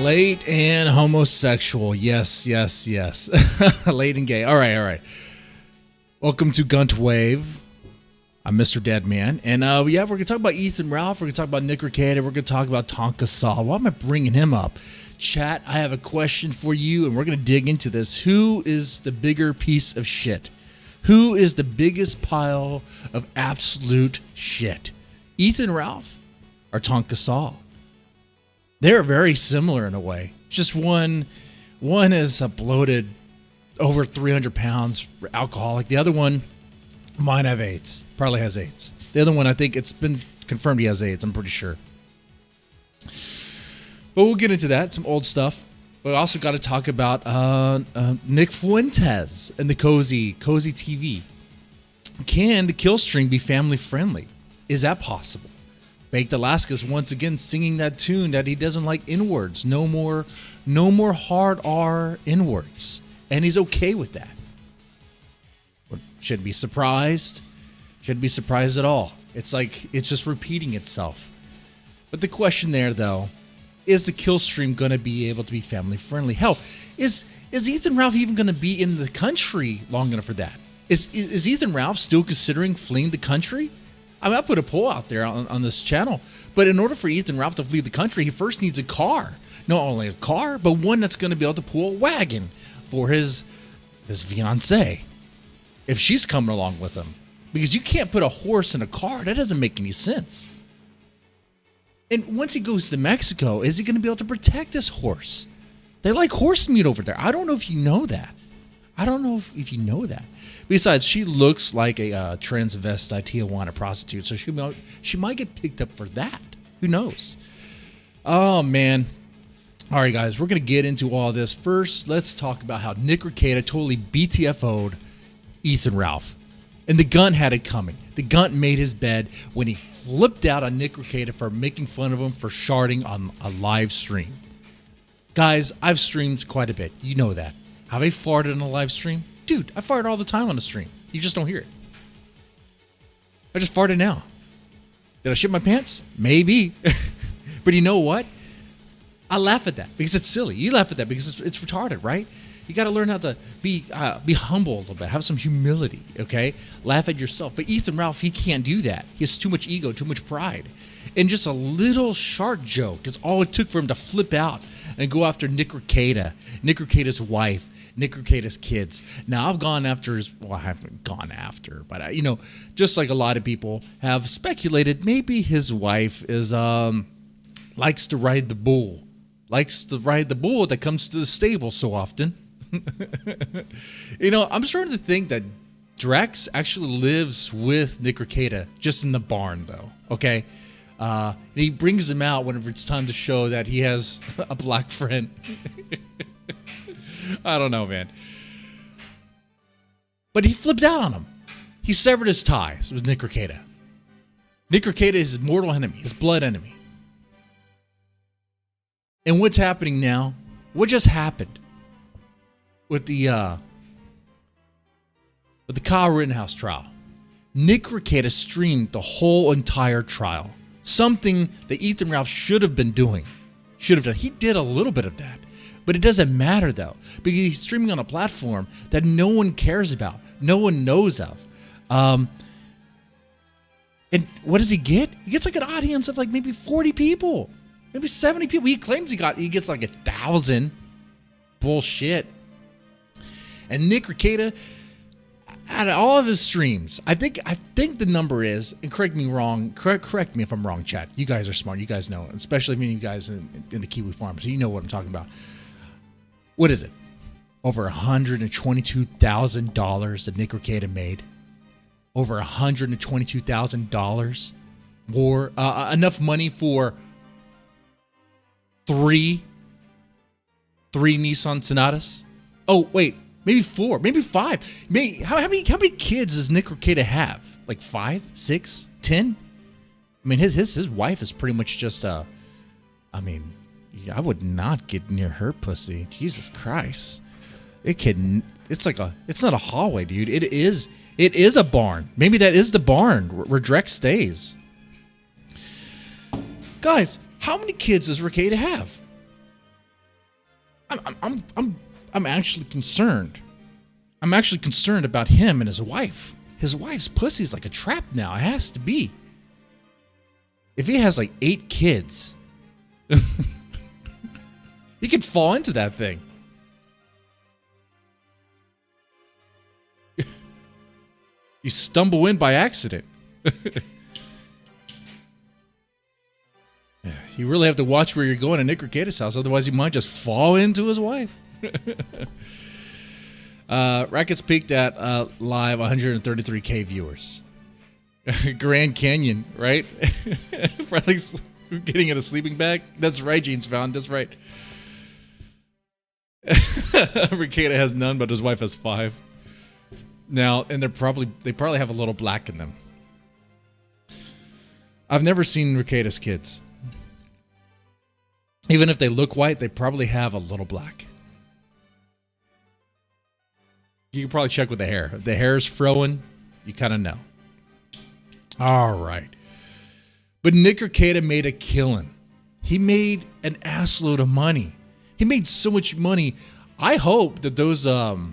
Late and homosexual. Yes, yes, yes. Late and gay. All right, all right. Welcome to GUNTWAVE. I'm Mr. Deadman. And yeah, we're going to talk about Ethan Ralph. We're going to talk about Nick Rekieta. We're going to talk about Tonkasaw. Why am I bringing him up? Chat, I have a question for you, and we're going to dig into this. Who is the bigger piece of shit? Who is the biggest pile of absolute shit? Ethan Ralph or Tonkasaw? They're very similar in a way. Just one is a bloated, over 300 pounds, alcoholic. The other one might have AIDS. Probably has AIDS. The other one, I think it's been confirmed he has AIDS. I'm pretty sure. But we'll get into that. Some old stuff. But we also got to talk about Nick Fuentes and the Cozy TV. Can the kill stream be family friendly? Is that possible? Baked Alaska's once again singing that tune that he doesn't like N-words. No more hard R N-words. And he's okay with that. Shouldn't be surprised. Shouldn't be surprised at all. It's like it's just repeating itself. But the question there, though, is the kill stream going to be able to be family friendly? Hell, is Ethan Ralph even going to be in the country long enough for that? Is Ethan Ralph still considering fleeing the country? I mean, I put a poll out there on this channel, but in order for Ethan Ralph to flee the country, he first needs a car. Not only a car, but one that's going to be able to pull a wagon for his fiancée, if she's coming along with him. Because you can't put a horse in a car. That doesn't make any sense. And once he goes to Mexico, is he going to be able to protect this horse? They like horse meat over there. I don't know if you know that. I don't know if you know that. Besides, she looks like a transvestite Tijuana prostitute, so she might get picked up for that. Who knows? Oh, man. All right, guys, we're going to get into all this. First, let's talk about how Nick Rekieta totally BTFO'd Ethan Ralph. And the Gunt had it coming. The Gunt made his bed when he flipped out on Nick Rekieta for making fun of him for sharding on a live stream. Guys, I've streamed quite a bit. You know that. Have I farted on a live stream? Dude, I fart all the time on the stream. You just don't hear it. I just farted now. Did I shit my pants? Maybe. But you know what? I laugh at that because it's silly. You laugh at that because it's retarded, right? You got to learn how to be humble a little bit. Have some humility, okay? Laugh at yourself. But Ethan Ralph, he can't do that. He has too much ego, too much pride. And just a little shark joke is all it took for him to flip out and go after Nick Rekieta, Nick Rekieta's wife, Nick Rekieta's kids. Now, I've gone after I haven't gone after, but just like a lot of people have speculated, maybe his wife is likes to ride the bull. Likes to ride the bull that comes to the stable so often. I'm starting to think that Drex actually lives with Nick Rekieta, just in the barn, though, okay? And he brings him out whenever it's time to show that he has a black friend. I don't know, man. But he flipped out on him. He severed his ties with Nick Rekieta. Nick Rekieta is his mortal enemy, his blood enemy. And what's happening now? What just happened with the Kyle Rittenhouse trial? Nick Rekieta streamed the whole entire trial. Something that Ethan Ralph should have been doing. Should have done. He did a little bit of that. But it doesn't matter, though, because he's streaming on a platform that no one cares about, no one knows of. And what does he get? He gets like an audience of like maybe 40 people, maybe 70 people. He claims he gets like 1,000. Bullshit. And Nick Rekieta, out of all of his streams, I think the number is, and correct me if I'm wrong, chat. You guys are smart. You guys know, especially you guys in the Kiwi farms. You know what I'm talking about. What is it? Over $122,000 that Nick Rekieta made. Over $122,000 more, enough money for three Nissan Sonatas. Oh wait, maybe 4, maybe 5. How many kids does Nick Rekieta have? Like 5, 6, 10? I mean, his wife is pretty much just I would not get near her pussy. Jesus Christ. It's not a hallway, dude. It is a barn. Maybe that is the barn where Drex stays. Guys, how many kids does Rekieta have? I'm actually concerned. I'm actually concerned about him and his wife. His wife's pussy's like a trap now. It has to be. If he has like 8 kids, he could fall into that thing. You stumble in by accident. Yeah, you really have to watch where you're going to Nick Rekieta's house, otherwise you might just fall into his wife. Rackets peaked at live 133K viewers. Grand Canyon, right? Probably getting in a sleeping bag. That's right, James Found. That's right. Rekieta has none, but his wife has 5. Now, and they probably have a little black in them. I've never seen Rekieta's kids. Even if they look white, they probably have a little black. You can probably check with the hair. If the hair is frowing, you kind of know. All right. But Nick Rekieta made a killing. He made an assload of money. He made so much money. I hope that the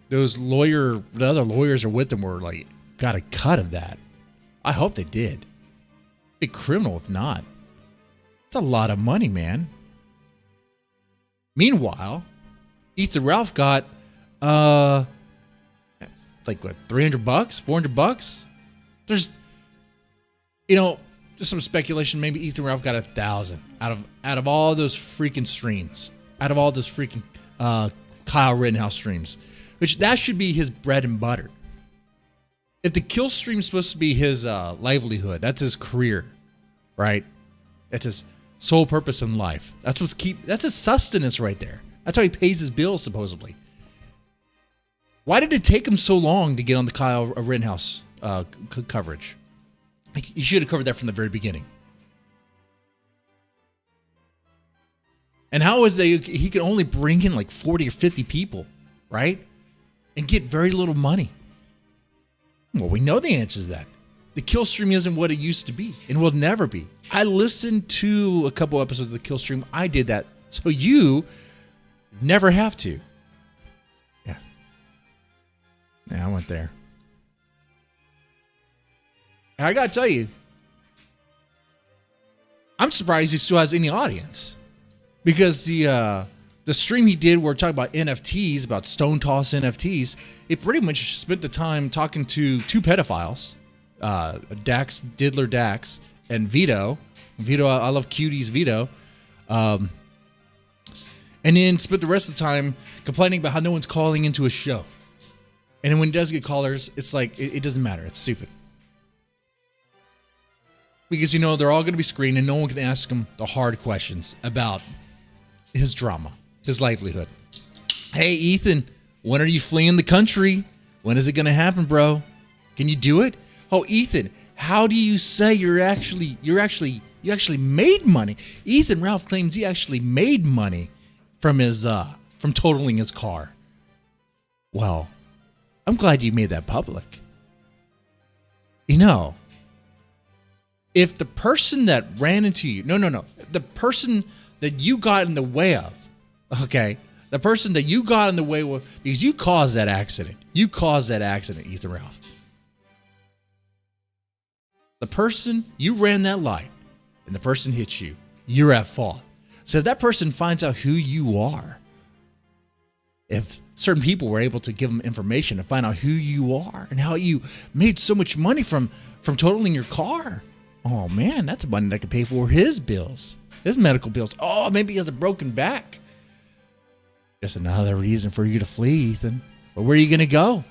other lawyers are with him were like, got a cut of that. I hope they did. Be criminal if not. It's a lot of money, man. Meanwhile, Ethan Ralph got like what, $300, $400? There's some speculation. Maybe Ethan Ralph got 1,000 out of all those freaking streams, out of all those freaking Kyle Rittenhouse streams, which that should be his bread and butter. If the kill stream is supposed to be his livelihood, that's his career, right? That's his sole purpose in life. That's his sustenance right there. That's how he pays his bills, supposedly. Why did it take him so long to get on the Kyle Rittenhouse coverage? You should have covered that from the very beginning. And how is he can only bring in like 40 or 50 people, right? And get very little money. Well, we know the answer to that. The kill stream isn't what it used to be and will never be. I listened to a couple episodes of the kill stream. I did that. So you never have to. Yeah, I went there. And I got to tell you, I'm surprised he still has any audience. Because the stream he did where we're talking about NFTs, about Stonetoss NFTs, it pretty much spent the time talking to 2 pedophiles, Diddler Dax and Vito. I love Cuties Vito. And then spent the rest of the time complaining about how no one's calling into a show. And then when he does get callers, it's like, it doesn't matter. It's stupid. Because, they're all going to be screened and no one can ask him the hard questions about his drama, his livelihood. Hey, Ethan, when are you fleeing the country? When is it going to happen, bro? Can you do it? Oh, Ethan, how do you say you actually made money? Ethan Ralph claims he actually made money from from totaling his car. Well, I'm glad you made that public. If the person that ran into you, the person that you got in the way of, okay, the person that you got in the way of, because you caused that accident. You caused that accident, Ethan Ralph. The person, you ran that light, and the person hits you. You're at fault. So if that person finds out who you are, if certain people were able to give them information to find out who you are and how you made so much money from totaling your car, oh man, that's money that could pay for his bills, his medical bills. Oh, maybe he has a broken back. Just another reason for you to flee, Ethan. But where are you going to go?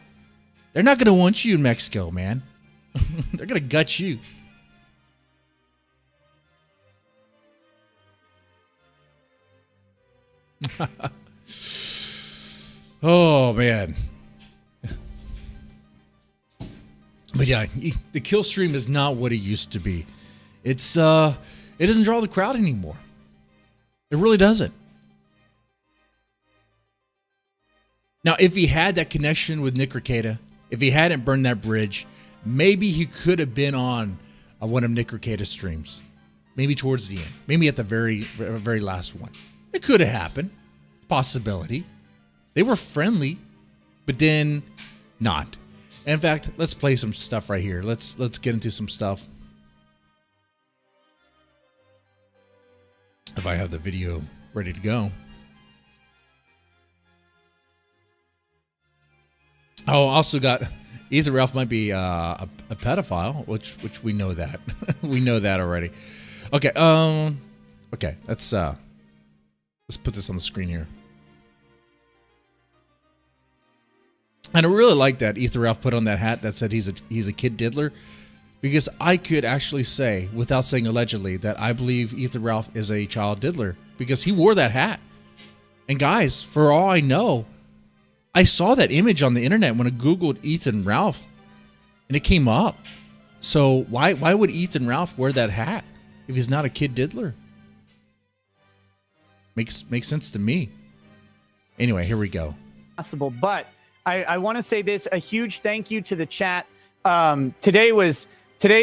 They're not going to want you in Mexico, man. They're going to gut you. Oh, man. But yeah, the kill stream is not what it used to be. It doesn't draw the crowd anymore. It really doesn't. Now, if he had that connection with Nick Rekieta, if he hadn't burned that bridge, maybe he could have been on one of Nick Rekieta's streams. Maybe towards the end. Maybe at the very, very last one. It could have happened. Possibility. They were friendly, but then not. And in fact, let's play some stuff right here. Let's get into some stuff. If I have the video ready to go. Oh, also got either Ralph might be a pedophile, which we know that. We know that already. Okay, okay, let's put this on the screen here. And I really like that Ethan Ralph put on that hat that said he's a kid diddler, because I could actually say, without saying allegedly, that I believe Ethan Ralph is a child diddler because he wore that hat. And guys, for all I know, I saw that image on the internet when I Googled Ethan Ralph, and it came up. So why would Ethan Ralph wear that hat if he's not a kid diddler? Makes sense to me. Anyway, here we go. Possible, but I want to say this: a huge thank you to the chat. Today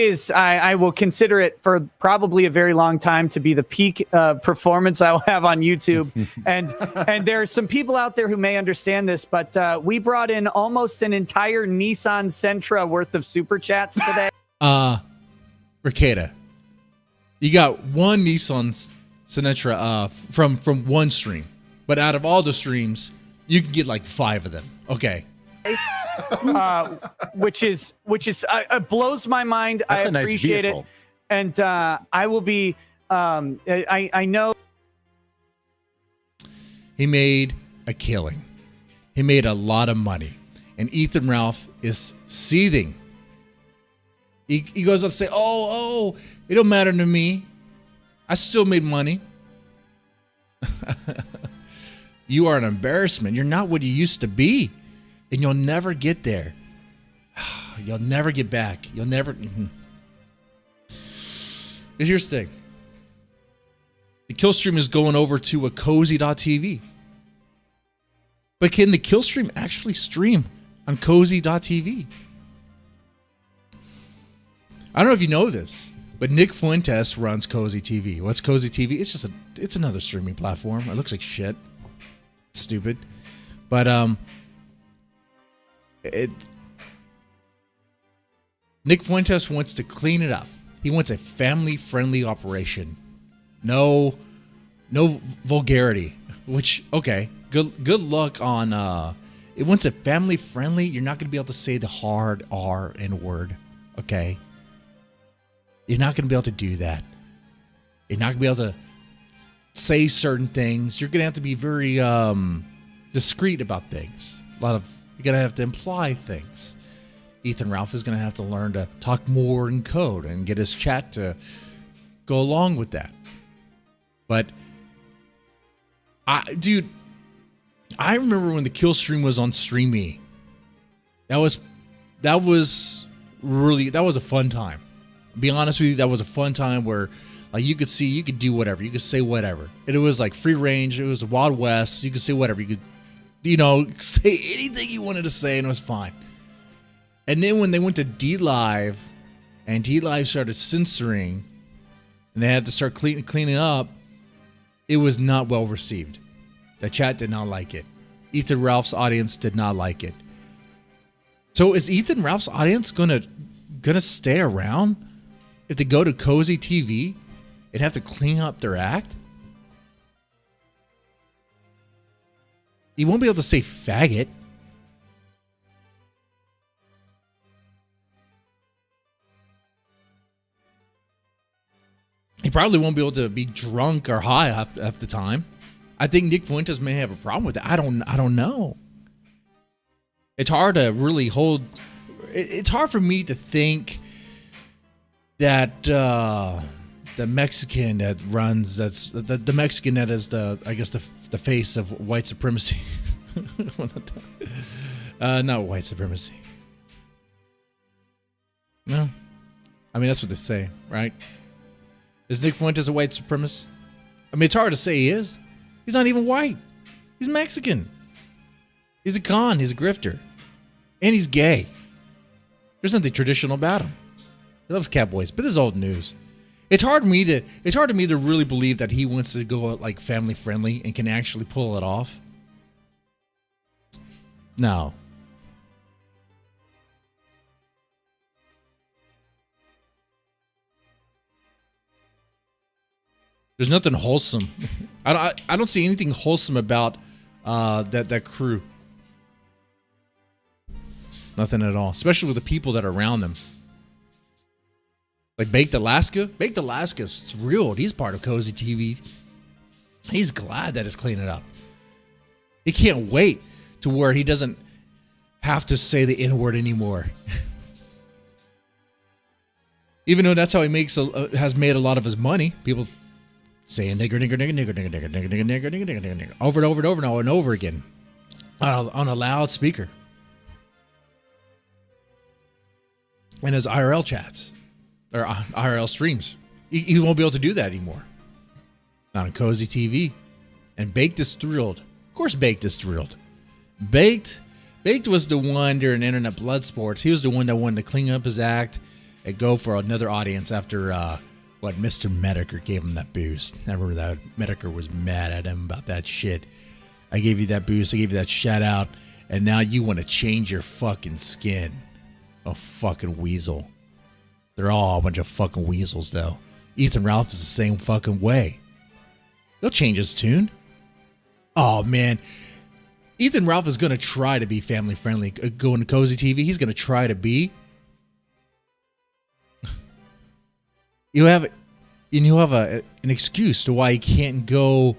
is I will consider it for probably a very long time to be the peak performance I will have on YouTube. and there are some people out there who may understand this, but we brought in almost an entire Nissan Sentra worth of super chats today. Rekieta, you got one Nissan Sentra from one stream, but out of all the streams, you can get like 5 of them. Okay. Which is blows my mind. That's I appreciate it, and I will be. I know he made a killing. He made a lot of money, and Ethan Ralph is seething. He goes on to say, "Oh, it don't matter to me. I still made money." You are an embarrassment. You're not what you used to be. And you'll never get there. You'll never get back. You'll never. Here's the thing. The kill stream is going over to a cozy.tv. But can the kill stream actually stream on cozy.tv? I don't know if you know this, but Nick Fuentes runs Cozy TV. What's Cozy TV? It's another streaming platform. It looks like shit. It's stupid. But Nick Fuentes wants to clean it up. He wants a family-friendly operation. No vulgarity. Which, okay, good luck on. It wants a family-friendly. You're not going to be able to say the hard R and word. Okay, you're not going to be able to do that. You're not going to be able to say certain things. You're going to have to be very discreet about things. You're going to have to imply things. Ethan Ralph is going to have to learn to talk more in code and get his chat to go along with that. But, dude, I remember when the kill stream was on StreamMe. That was a fun time. To be honest with you, that was a fun time where like you could do whatever. You could say whatever. And it was like free range. It was the Wild West. You could say whatever. You could say anything you wanted to say, and it was fine. And then when they went to DLive, and DLive started censoring, and they had to start cleaning up, it was not well received. The chat did not like it. Ethan Ralph's audience did not like it. So is Ethan Ralph's audience gonna stay around if they go to Cozy TV and have to clean up their act? He won't be able to say faggot. He probably won't be able to be drunk or high half the time. I think Nick Fuentes may have a problem with that. I don't know. It's hard to really hold. It's hard for me to think that the Mexican that runs the Mexican that is the face of white supremacy. Not white supremacy. No, I mean that's what they say, right? Is Nick Fuentes a white supremacist? I mean, it's hard to say he is. He's not even white. He's Mexican. He's a con. He's a grifter. And he's gay. There's nothing traditional about him. He loves cowboys, but this is old news. It's hard to me to really believe that he wants to go like family friendly and can actually pull it off. No. There's nothing wholesome. I don't see anything wholesome about that crew. Nothing at all, especially with the people that are around them. Like Baked Alaska. Baked Alaska's thrilled. He's part of Cozy TV. He's glad that it's cleaning up. He can't wait to where he doesn't have to say the N-word anymore. Even though that's how he has made a lot of his money. People saying nigger, nigger, nigger, nigger, nigger, nigger, nigger, nigger, nigger, nigger, nigger, nigger, over and over and over and over again on a loudspeaker. In his IRL chats or IRL streams. He won't be able to do that anymore. Not on Cozy TV. And Baked is thrilled. Of course Baked is thrilled. Baked was the one during Internet Blood Sports. He was the one that wanted to clean up his act and go for another audience after Mr. Medicare gave him that boost. I remember that Medicare was mad at him about that shit. I gave you that boost. I gave you that shout out. And now you want to change your fucking skin. A fucking weasel. They're all a bunch of fucking weasels, though. Ethan Ralph is the same fucking way. He'll change his tune. Oh, man. Ethan Ralph is going to try to be family friendly. Going to Cozy TV, he's going to try to be. You'll have an excuse to why he can't go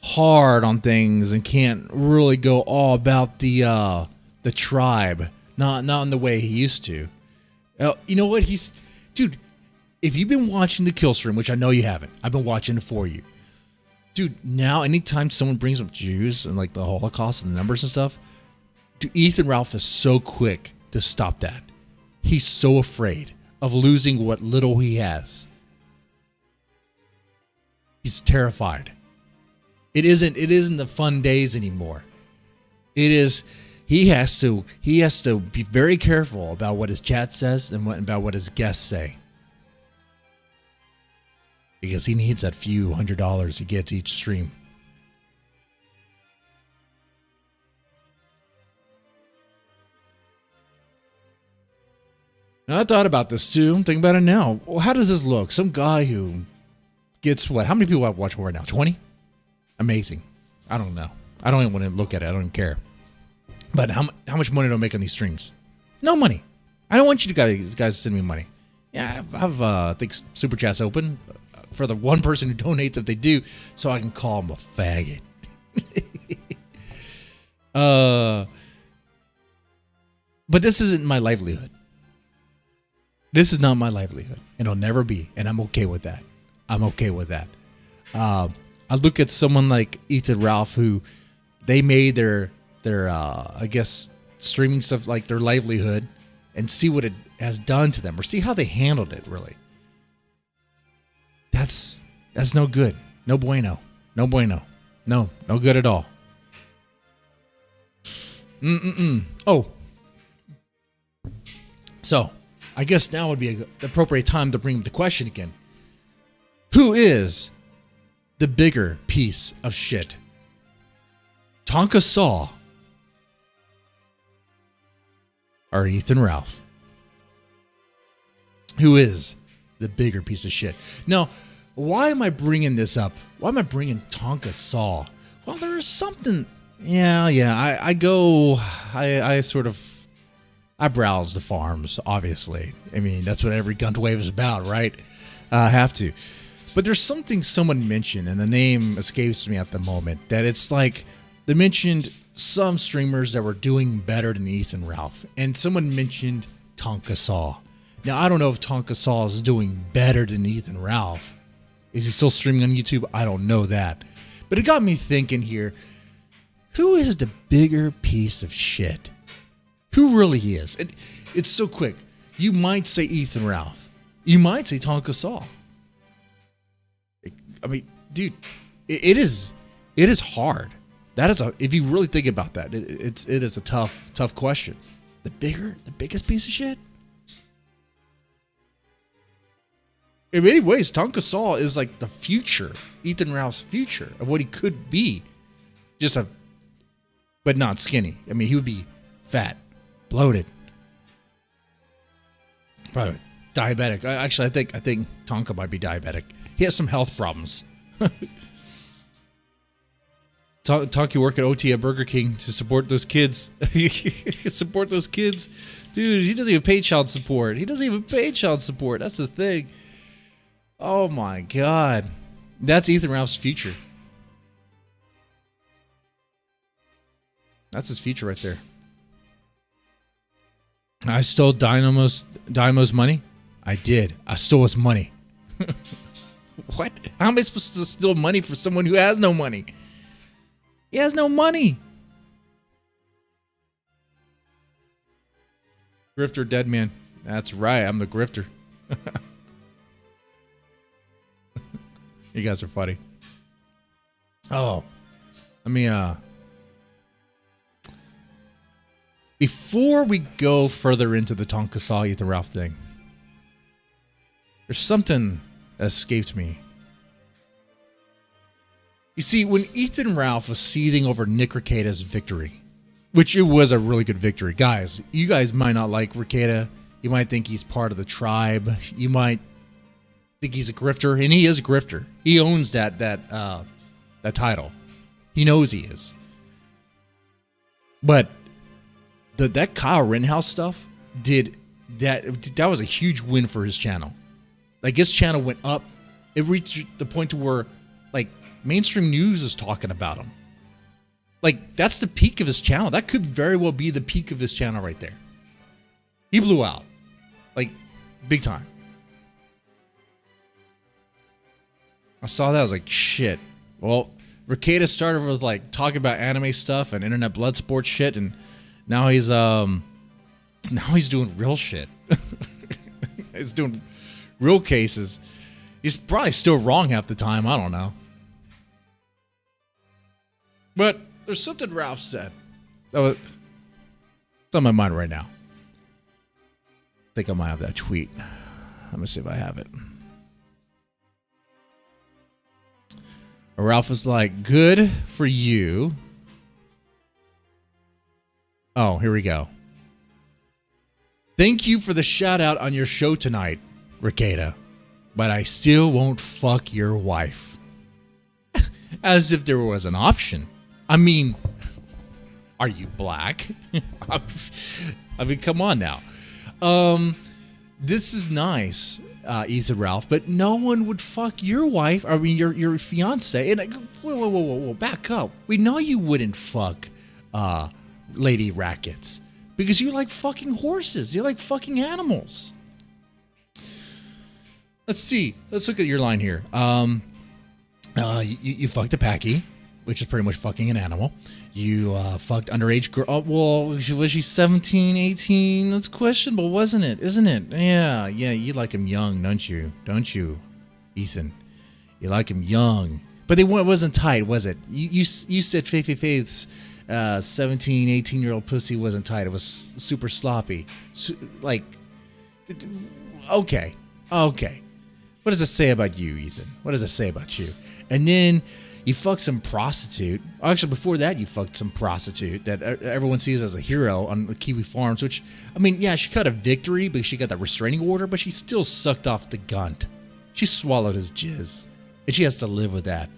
hard on things and can't really go all about the tribe. Not in the way he used to. You know what? Dude, if you've been watching the kill stream, which I know you haven't, I've been watching it for you. Dude, now anytime someone brings up Jews and like the Holocaust and the numbers and stuff, dude, Ethan Ralph is so quick to stop that. He's so afraid of losing what little he has. He's terrified. It isn't the fun days anymore. It is. He has to be very careful about what his chat says and about what his guests say. Because he needs that few $100s he gets each stream. Now, I thought about this too. I'm thinking about it now. Well, how does this look? Some guy who gets what? How many people have watched right now? 20? Amazing. I don't know. I don't even want to look at it. I don't even care. But how much money do I make on these streams? No money. I don't want you guys to send me money. Yeah, I have I think super chats open for the one person who donates if they do, so I can call him a faggot. But this isn't my livelihood. This is not my livelihood, and it'll never be, and I'm okay with that. I'm okay with that. I look at someone like Ethan Ralph, who they made their I guess streaming stuff like their livelihood, and see what it has done to them, or see how they handled it. Really, that's no good. No bueno. No bueno. No good at all. Oh, so I guess now would be the appropriate time to bring up the question again. Who is the bigger piece of shit? Tonkasaw or Ethan Ralph? Who is the bigger piece of shit? Now, why am I bringing this up? Why am I bringing Tonkasaw? Well, there is something. Yeah. I browse the farms, obviously. I mean, that's what every GUNTWAVE is about, right? I have to. But there's something someone mentioned, and the name escapes me at the moment, that it's like they mentioned some streamers that were doing better than Ethan Ralph, and someone mentioned Tonkasaw. Now, I don't know if Tonkasaw is doing better than Ethan Ralph. Is he still streaming on YouTube? I don't know that. But it got me thinking here, who is the bigger piece of shit? Who really is? And it's so quick. You might say Ethan Ralph. You might say Tonkasaw. I mean, dude, it is hard. That is if you really think about that, it is a tough question. The biggest piece of shit? In many ways, Tonkasaw is like the future, Ethan Ralph's future of what he could be. But not skinny. I mean, he would be fat, bloated, probably diabetic. Actually, I think Tonka might be diabetic. He has some health problems. Tonka work at OT at Burger King to support those kids. Support those kids. Dude, he doesn't even pay child support. That's the thing. Oh my God. That's Ethan Ralph's future. That's his future right there. I stole Dynamo's money? I did. I stole his money. What? How am I supposed to steal money for someone who has no money? He has no money. Grifter, dead man. That's right. I'm the grifter. You guys are funny. Oh, let me, before we go further into the Tonkasaw Ethan Ralph thing, there's something that escaped me. You see, when Ethan Ralph was seething over Nick Rekieta's victory, which it was a really good victory. Guys, you guys might not like Rekieta. You might think he's part of the tribe. You might think he's a grifter, and he is a grifter. He owns that title. He knows he is. But that Kyle Rittenhouse stuff that was a huge win for his channel. Like, his channel went up. It reached the point to where, like, mainstream news is talking about him. Like, that's the peak of his channel. That could very well be the peak of his channel right there. He blew out. Like, big time. I saw that. I was like, shit. Well, Rekieta started with, like, talking about anime stuff and internet blood sport shit, and now he's doing real shit. He's doing real cases. He's probably still wrong half the time. I don't know. But there's something Ralph said. It's on my mind right now. I think I might have that tweet. Let me see if I have it. Ralph was like, good for you. Oh, here we go. Thank you for the shout out on your show tonight, Rekieta. But I still won't fuck your wife. As if there was an option. I mean, are you black? I mean, come on now. This is nice, Ethan Ralph, but no one would fuck your wife. I mean, your fiance. And whoa, back up. We know you wouldn't fuck Lady Rackets because you like fucking horses. You like fucking animals. Let's see. Let's look at your line here. You fucked a Packy, which is pretty much fucking an animal. You fucked underage girl. Oh, well, was she 17, 18? That's questionable, wasn't it? Isn't it? Yeah. You like him young, don't you? Don't you, Ethan? You like him young. But it wasn't tight, was it? You said Faith's 17, 18-year-old pussy wasn't tight. It was super sloppy. Okay. What does it say about you, Ethan? What does it say about you? And then you fucked some prostitute. Actually, before that, you fucked some prostitute that everyone sees as a hero on the Kiwi Farms, which, I mean, yeah, she got a victory because she got that restraining order, but she still sucked off the gunt. She swallowed his jizz, and she has to live with that.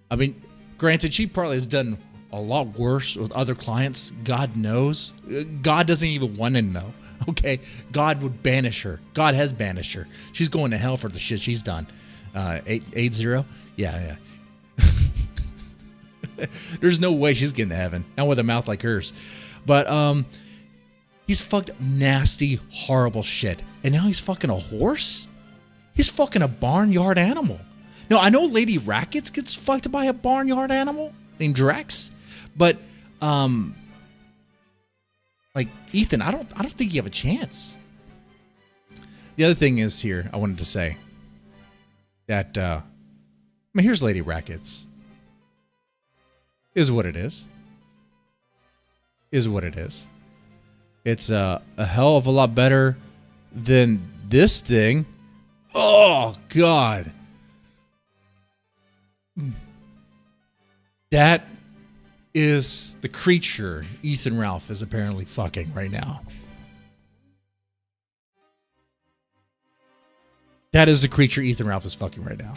I mean, granted, she probably has done a lot worse with other clients. God knows. God doesn't even want to know. Okay? God would banish her. God has banished her. She's going to hell for the shit she's done. 8-0? Yeah. There's no way she's getting to heaven. Not with a mouth like hers. But he's fucked nasty, horrible shit. And now he's fucking a horse? He's fucking a barnyard animal. Now, I know Lady Rackets gets fucked by a barnyard animal named Drex. But like, Ethan, I don't think you have a chance. The other thing is here, I wanted to say that I mean, here's Lady Rackets. Is what it is. Is what it is. It's a hell of a lot better than this thing. Oh, God. That is the creature Ethan Ralph is apparently fucking right now. That is the creature Ethan Ralph is fucking right now.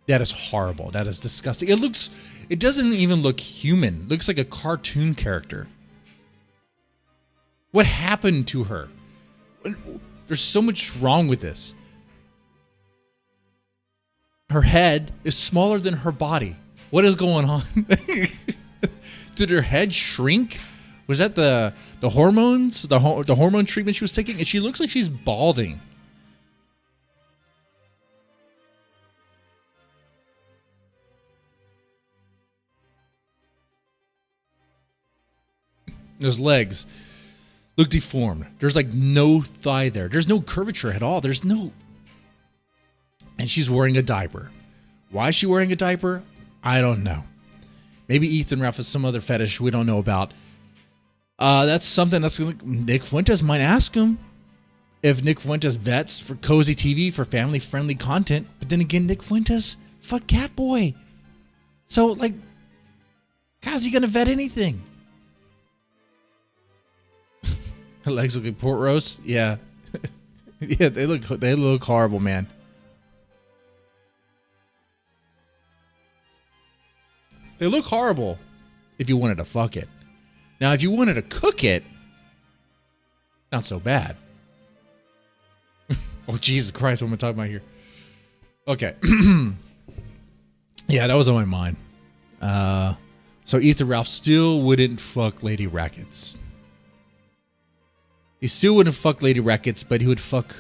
That is horrible. That is disgusting. It doesn't even look human. It looks like a cartoon character. What happened to her? There's so much wrong with this. Her head is smaller than her body. What is going on? Did her head shrink? Was that the hormones? The hormone treatment she was taking? And she looks like she's balding. Those legs look deformed. There's like no thigh there. There's no curvature at all. There's no... And she's wearing a diaper. Why is she wearing a diaper? I don't know. Maybe Ethan Ralph has some other fetish we don't know about. That's something that's Nick Fuentes might ask him. If Nick Fuentes vets for cozy TV, for family-friendly content. But then again, Nick Fuentes, fuck Catboy. So, like, how's he going to vet anything? Her legs look like pork roast? Yeah. Yeah, they look horrible, man. They look horrible if you wanted to fuck it. Now, if you wanted to cook it, not so bad. Oh, Jesus Christ, what am I talking about here? Okay. Yeah, that was on my mind. So Ethan Ralph still wouldn't fuck Lady Rackets. He still wouldn't fuck Lady Rackets, but he would fuck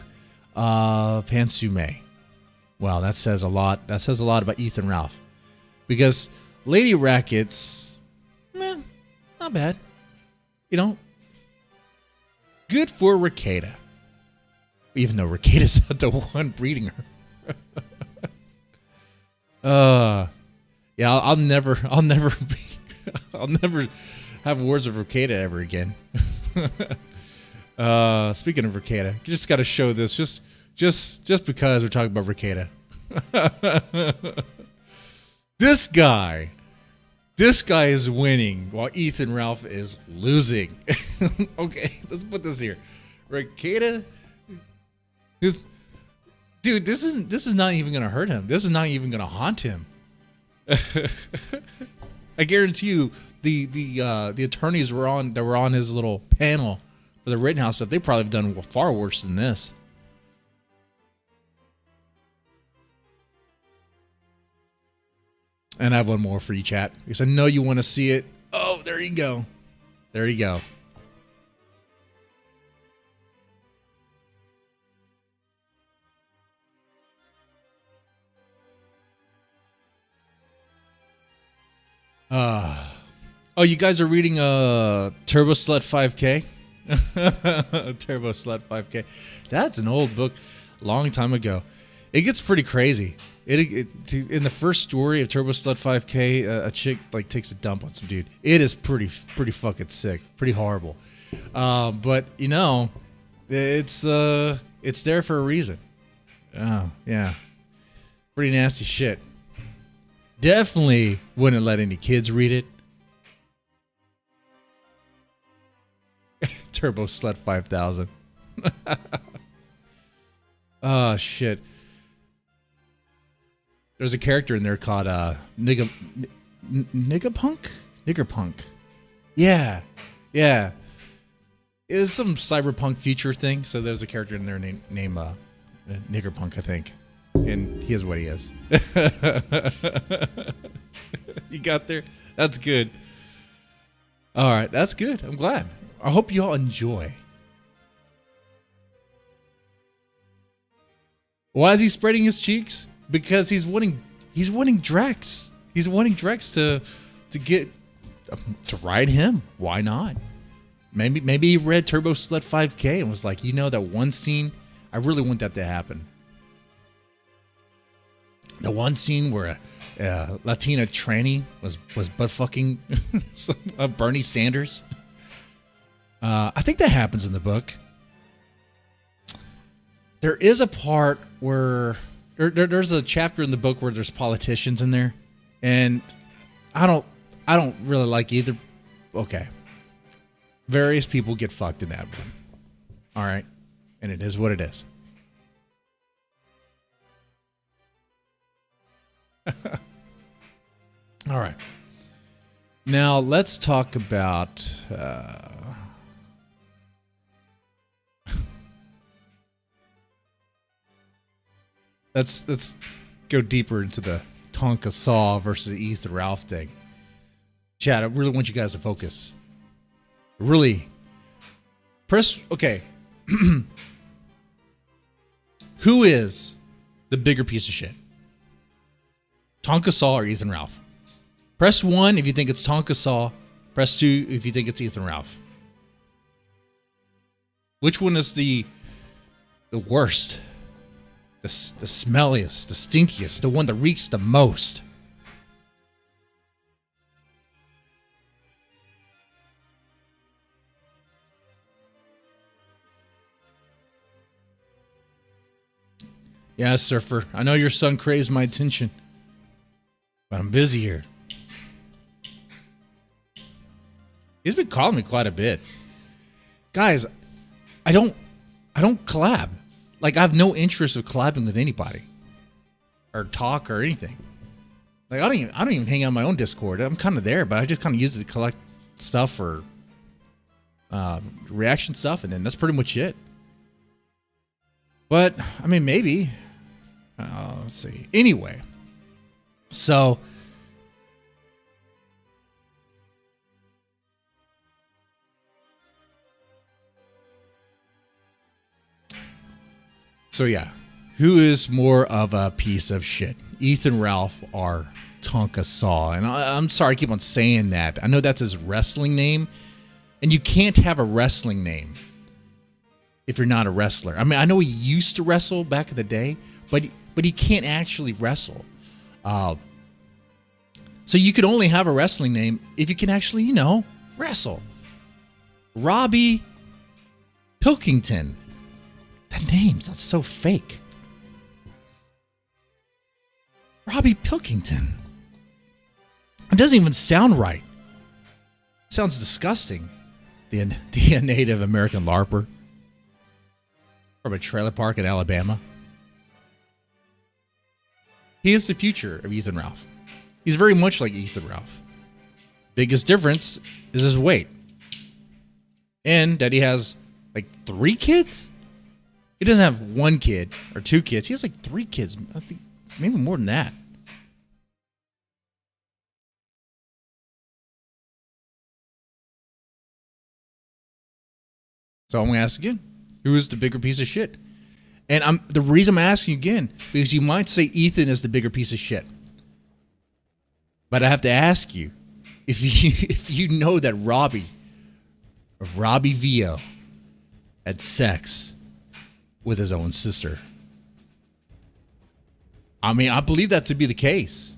Pansume. Wow, that says a lot. That says a lot about Ethan Ralph. Because Lady Rackets, not bad. You know, good for Rekieta. Even though Rekieta's not the one breeding her. Yeah, I'll never I'll never have words with Rekieta ever again. Speaking of Rekieta, you just got to show this just because we're talking about Rekieta. This guy is winning while Ethan Ralph is losing. Okay, let's put this here. Rekieta, dude, this is not even gonna hurt him. This is not even gonna haunt him. I guarantee you, the attorneys that were on his little panel for the Rittenhouse stuff, they probably have done far worse than this. And I have one more for you, chat, because I know you want to see it. Oh, there you go. There you go. Oh, you guys are reading Turbo Slut 5K? Turbo Slut 5K. That's an old book, long time ago. It gets pretty crazy. In the first story of Turbo Slut 5K, a chick like takes a dump on some dude. It is pretty fucking sick, pretty horrible. But you know, it's there for a reason. Oh yeah, pretty nasty shit. Definitely wouldn't let any kids read it. Turbo Slut 5000. Oh shit. There's a character in there called Niggerpunk? Niggerpunk. Yeah. Yeah. It was some cyberpunk future thing, so there's a character in there named Niggerpunk, I think. And he is what he is. You got there? That's good. All right, that's good. I'm glad. I hope you all enjoy. Why is he spreading his cheeks? Because he's wanting Drex. He's wanting Drex to get to ride him. Why not? Maybe he read Turbo Slut 5K and was like, you know, that one scene, I really want that to happen. The one scene where a Latina tranny was butt fucking Bernie Sanders. I think that happens in the book. There is a part where there's a chapter in the book where there's politicians in there, and I don't really like either. Okay, various people get fucked in that one. All right, and it is what it is. All right. Now let's talk about let's go deeper into the Tonkasaw versus Ethan Ralph thing. Chad, I really want you guys to focus. Really press okay. Who is the bigger piece of shit? Tonkasaw or Ethan Ralph? Press 1 if you think it's Tonkasaw. Press 2 if you think it's Ethan Ralph. Which one is the worst? The smelliest, the stinkiest, the one that reeks the most? Yeah, Surfer. I know your son craves my attention, but I'm busy here. He's been calling me quite a bit. Guys, I don't collab. Like, I have no interest of collabing with anybody or talk or anything. Like, I don't even hang out on my own Discord. I'm kind of there, but I just kind of use it to collect stuff or reaction stuff, and then that's pretty much it. But I mean, maybe. Let's see. Anyway, so yeah, who is more of a piece of shit, Ethan Ralph or Tonkasaw? And I'm sorry, I keep on saying that. I know that's his wrestling name, and you can't have a wrestling name if you're not a wrestler. I mean, I know he used to wrestle back in the day, but he can't actually wrestle. So you could only have a wrestling name if you can actually, wrestle. Robbie Pilkington. That name sounds so fake. Robbie Pilkington. It doesn't even sound right. It sounds disgusting. The Native American LARPer from a trailer park in Alabama. He is the future of Ethan Ralph. He's very much like Ethan Ralph. Biggest difference is his weight. And that he has like 3 kids? He doesn't have 1 kid or 2 kids. He has like 3 kids. I think maybe more than that. So I'm going to ask again. Who is the bigger piece of shit? And the reason I'm asking you again, because you might say Ethan is the bigger piece of shit. But I have to ask you, if you know that Robbie VO had sex with his own sister. I mean, I believe that to be the case.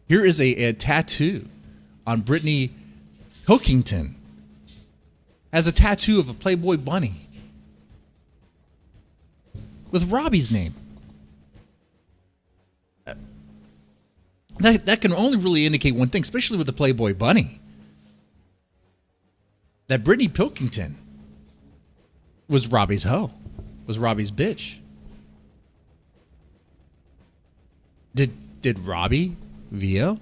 Here is a tattoo on Brittany Pilkington. Has a tattoo of a Playboy bunny with Robbie's name. That can only really indicate one thing, especially with the Playboy bunny. That Brittany Pilkington was Robbie's hoe, was Robbie's bitch. Did Robbie VO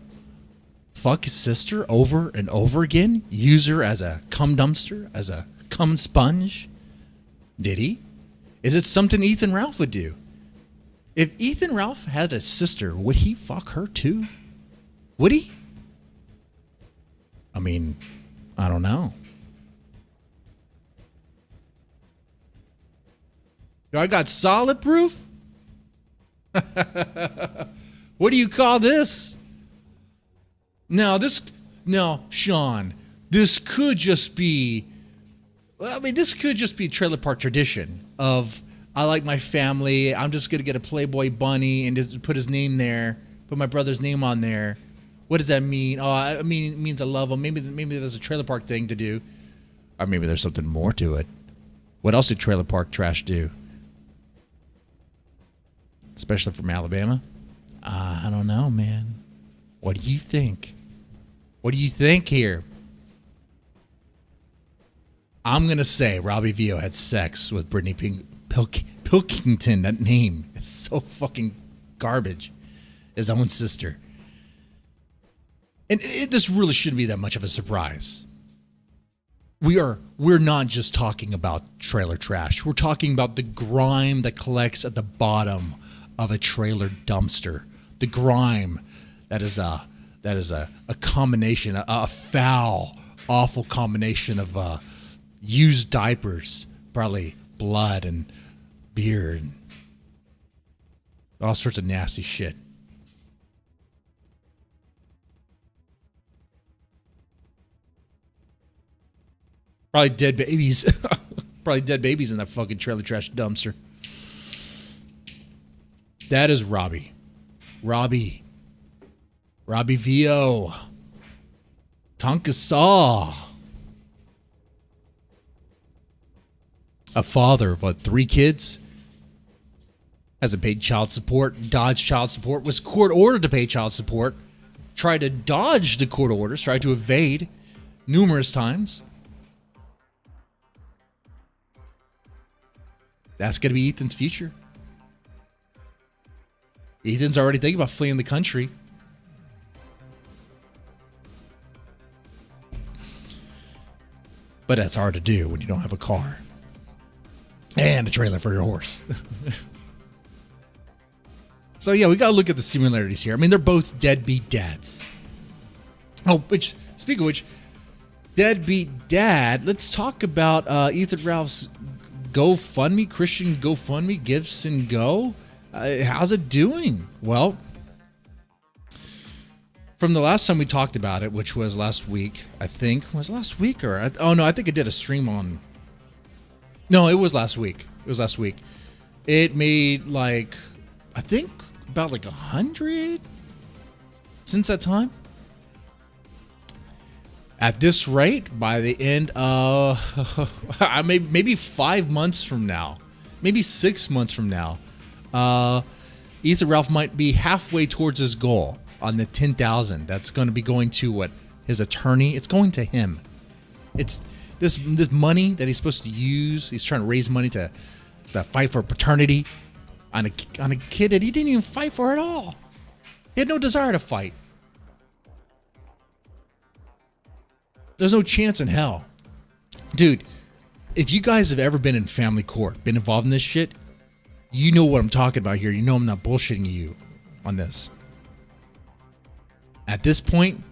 fuck his sister over and over again? Use her as a cum dumpster, as a cum sponge? Did he? Is it something Ethan Ralph would do? If Ethan Ralph had a sister, would he fuck her too? Would he? I mean, I don't know. I got solid proof? What do you call this? No, Sean, this could just be, this could just be trailer park tradition of, I like my family, I'm just going to get a Playboy bunny and just put his name there, put my brother's name on there. What does that mean? Oh, I mean, it means I love him. Maybe there's a trailer park thing to do. Or maybe there's something more to it. What else did trailer park trash do? especially from Alabama. I don't know, man. What do you think? What do you think here? I'm going to say Robbie VO had sex with Brittany Pilkington. That name is so fucking garbage. His own sister. And this really shouldn't be that much of a surprise. We're not just talking about trailer trash. We're talking about the grime that collects at the bottom of a trailer dumpster. The grime that is a combination, a foul, awful combination of used diapers, probably blood and beer and all sorts of nasty shit. Probably dead babies. Probably dead babies in that fucking trailer trash dumpster. That is Robbie. Robbie VO. Tonkasaw. A father of 3 kids. Hasn't paid child support. Dodged child support. Was court ordered to pay child support. Tried to dodge the court orders. Tried to evade numerous times. That's going to be Ethan's future. Ethan's already thinking about fleeing the country. But that's hard to do when you don't have a car. And a trailer for your horse. So yeah, we got to look at the similarities here. I mean, they're both deadbeat dads. Oh, speaking of which, deadbeat dad, let's talk about Ethan Ralph's GoFundMe, Christian GoFundMe, Gifts and Go. How's it doing? Well, from the last time we talked about it, which was last week, I think. Was it last week or? Oh, no, I think I did a stream on. No, it was last week. It made like, I think about like 100 since that time. At this rate, by the end of maybe 5 months from now, maybe 6 months from now, Ethan Ralph might be halfway towards his goal on the 10,000. That's going to be going to what? His attorney. It's going to him. It's this money that he's supposed to use. He's trying to raise money to fight for paternity on a kid that he didn't even fight for at all. He had no desire to fight. There's no chance in hell. Dude, if you guys have ever been in family court, been involved in this shit, you know what I'm talking about here. You know I'm not bullshitting you on this. At this point,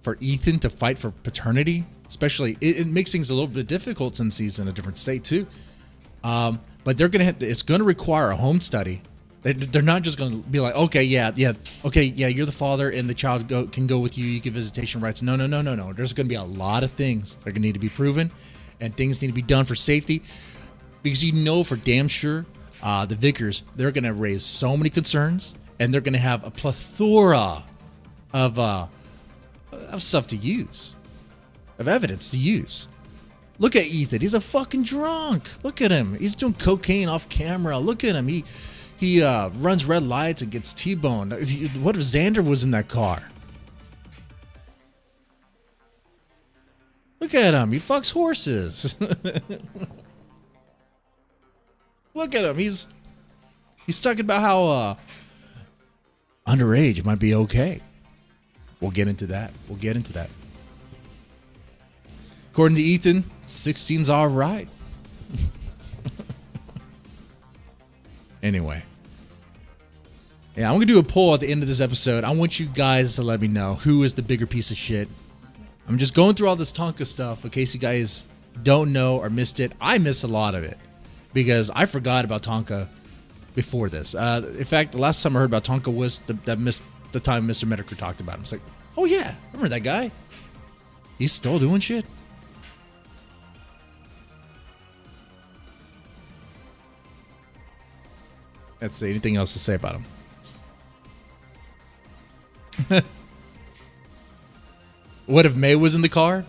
for Ethan to fight for paternity, especially, it makes things a little bit difficult since he's in a different state too. But they're gonna it's gonna require a home study. They're not just gonna be like, okay, yeah, you're the father and the child can go with you. You get visitation rights. No. There's gonna be a lot of things that are gonna need to be proven, and things need to be done for safety, because you know for damn sure the vicars, they're gonna raise so many concerns, and they're gonna have a plethora of stuff to use, of evidence to use. Look at Ethan. He's a fucking drunk. Look at him. He's doing cocaine off camera. Look at him. He runs red lights and gets T-boned. What if Xander was in that car? Look at him. He fucks horses. Look at him. He's talking about how underage might be okay. We'll get into that. According to Ethan, 16's all right. Anyway. Yeah, I'm going to do a poll at the end of this episode. I want you guys to let me know who is the bigger piece of shit. I'm just going through all this Tonka stuff in case you guys don't know or missed it. I missed a lot of it because I forgot about Tonka before this. In fact, the last time I heard about Tonka was the time Mr. Medicare talked about him. It's like, oh yeah, I remember that guy. He's still doing shit. Let's see, anything else to say about him? What if May was in the car?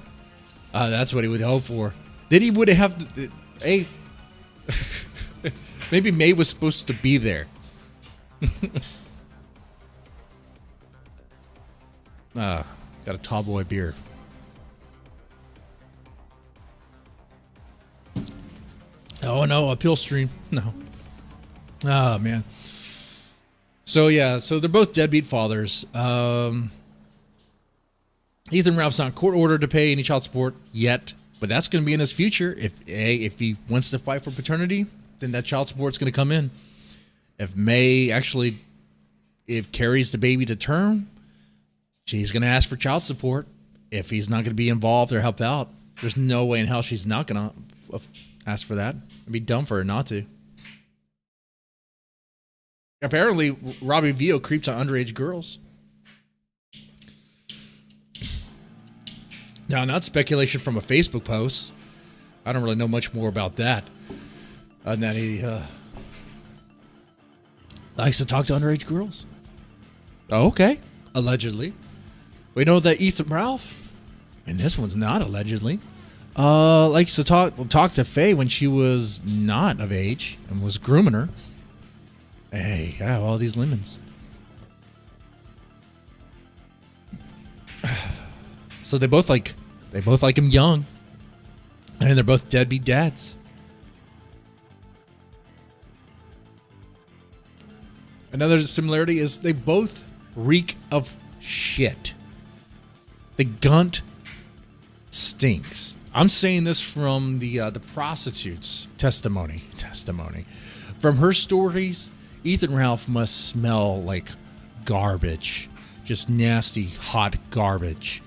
That's what he would hope for. Then he would have to... Hey, maybe May was supposed to be there. Got a tall boy beer. Oh no, appeal stream. No. Oh man. So yeah, so they're both deadbeat fathers. Ethan Ralph's not court ordered to pay any child support yet, but that's going to be in his future. If he wants to fight for paternity, then that child support's going to come in. If carries the baby to term, she's going to ask for child support. If he's not going to be involved or help out, there's no way in hell she's not going to ask for that. It'd be dumb for her not to. Apparently, Robbie VO creeps on underage girls. Now, not speculation from a Facebook post. I don't really know much more about that. And that he likes to talk to underage girls. Oh, okay. Allegedly. We know that Ethan Ralph, and this one's not allegedly, likes to talk to Faye when she was not of age and was grooming her. Hey, yeah, all these lemons. So they both like him young, and they're both deadbeat dads. Another similarity is they both reek of shit. The Gunt stinks. I'm saying this from the prostitute's testimony. From her stories, Ethan Ralph must smell like garbage, just nasty, hot garbage.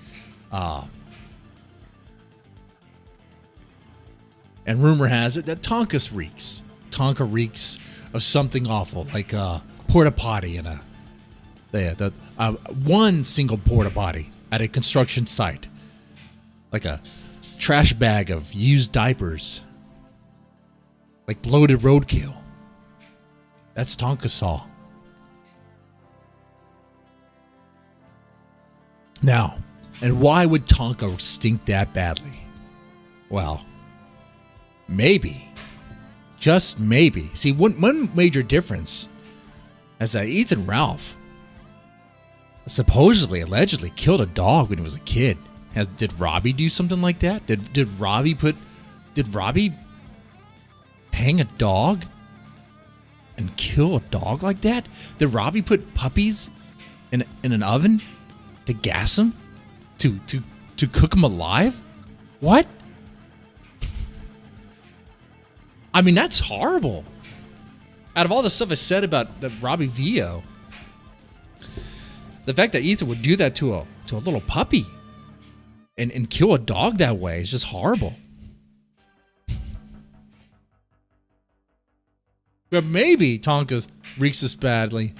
And rumor has it that Tonka reeks. Tonka reeks of something awful, like a porta potty in one single porta potty at a construction site, like a trash bag of used diapers, like bloated roadkill. That's Tonkasaw. Now, and why would Tonka stink that badly? Well, maybe. Just maybe. See, one major difference is that Ethan Ralph supposedly, allegedly killed a dog when he was a kid. Did Robbie do something like that? Did Robbie hang a dog and kill a dog like that? Did Robbie put puppies in an oven to gas them? To cook them alive? What? I mean, that's horrible. Out of all the stuff I said about the Robbie VO, the fact that Ethan would do that to a little puppy and kill a dog that way is just horrible. But maybe Tonka reeks this badly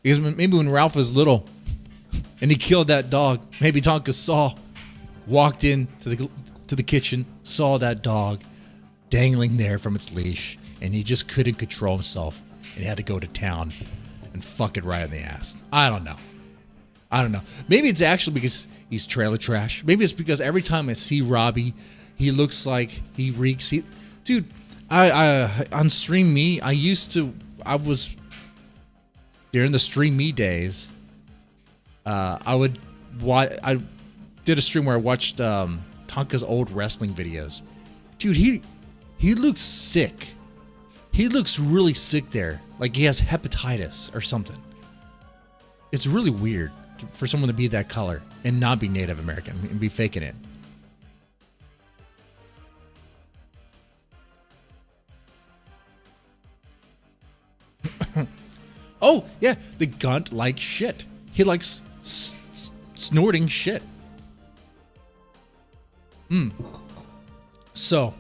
because maybe when Ralph was little and he killed that dog, maybe Tonka walked in to the kitchen, saw that dog dangling there from its leash, and he just couldn't control himself and he had to go to town and fuck it right in the ass. I don't know. Maybe it's actually because he's trailer trash. Maybe it's because every time I see Robbie, he looks like he reeks. Dude, I on Stream Me, I was during the Stream Me days. I did a stream where I watched Tonka's old wrestling videos. Dude, he looks sick. He looks really sick there, like he has hepatitis or something. It's really weird for someone to be that color and not be Native American and be faking it. Oh, yeah, the Gunt likes shit. He likes snorting shit. So,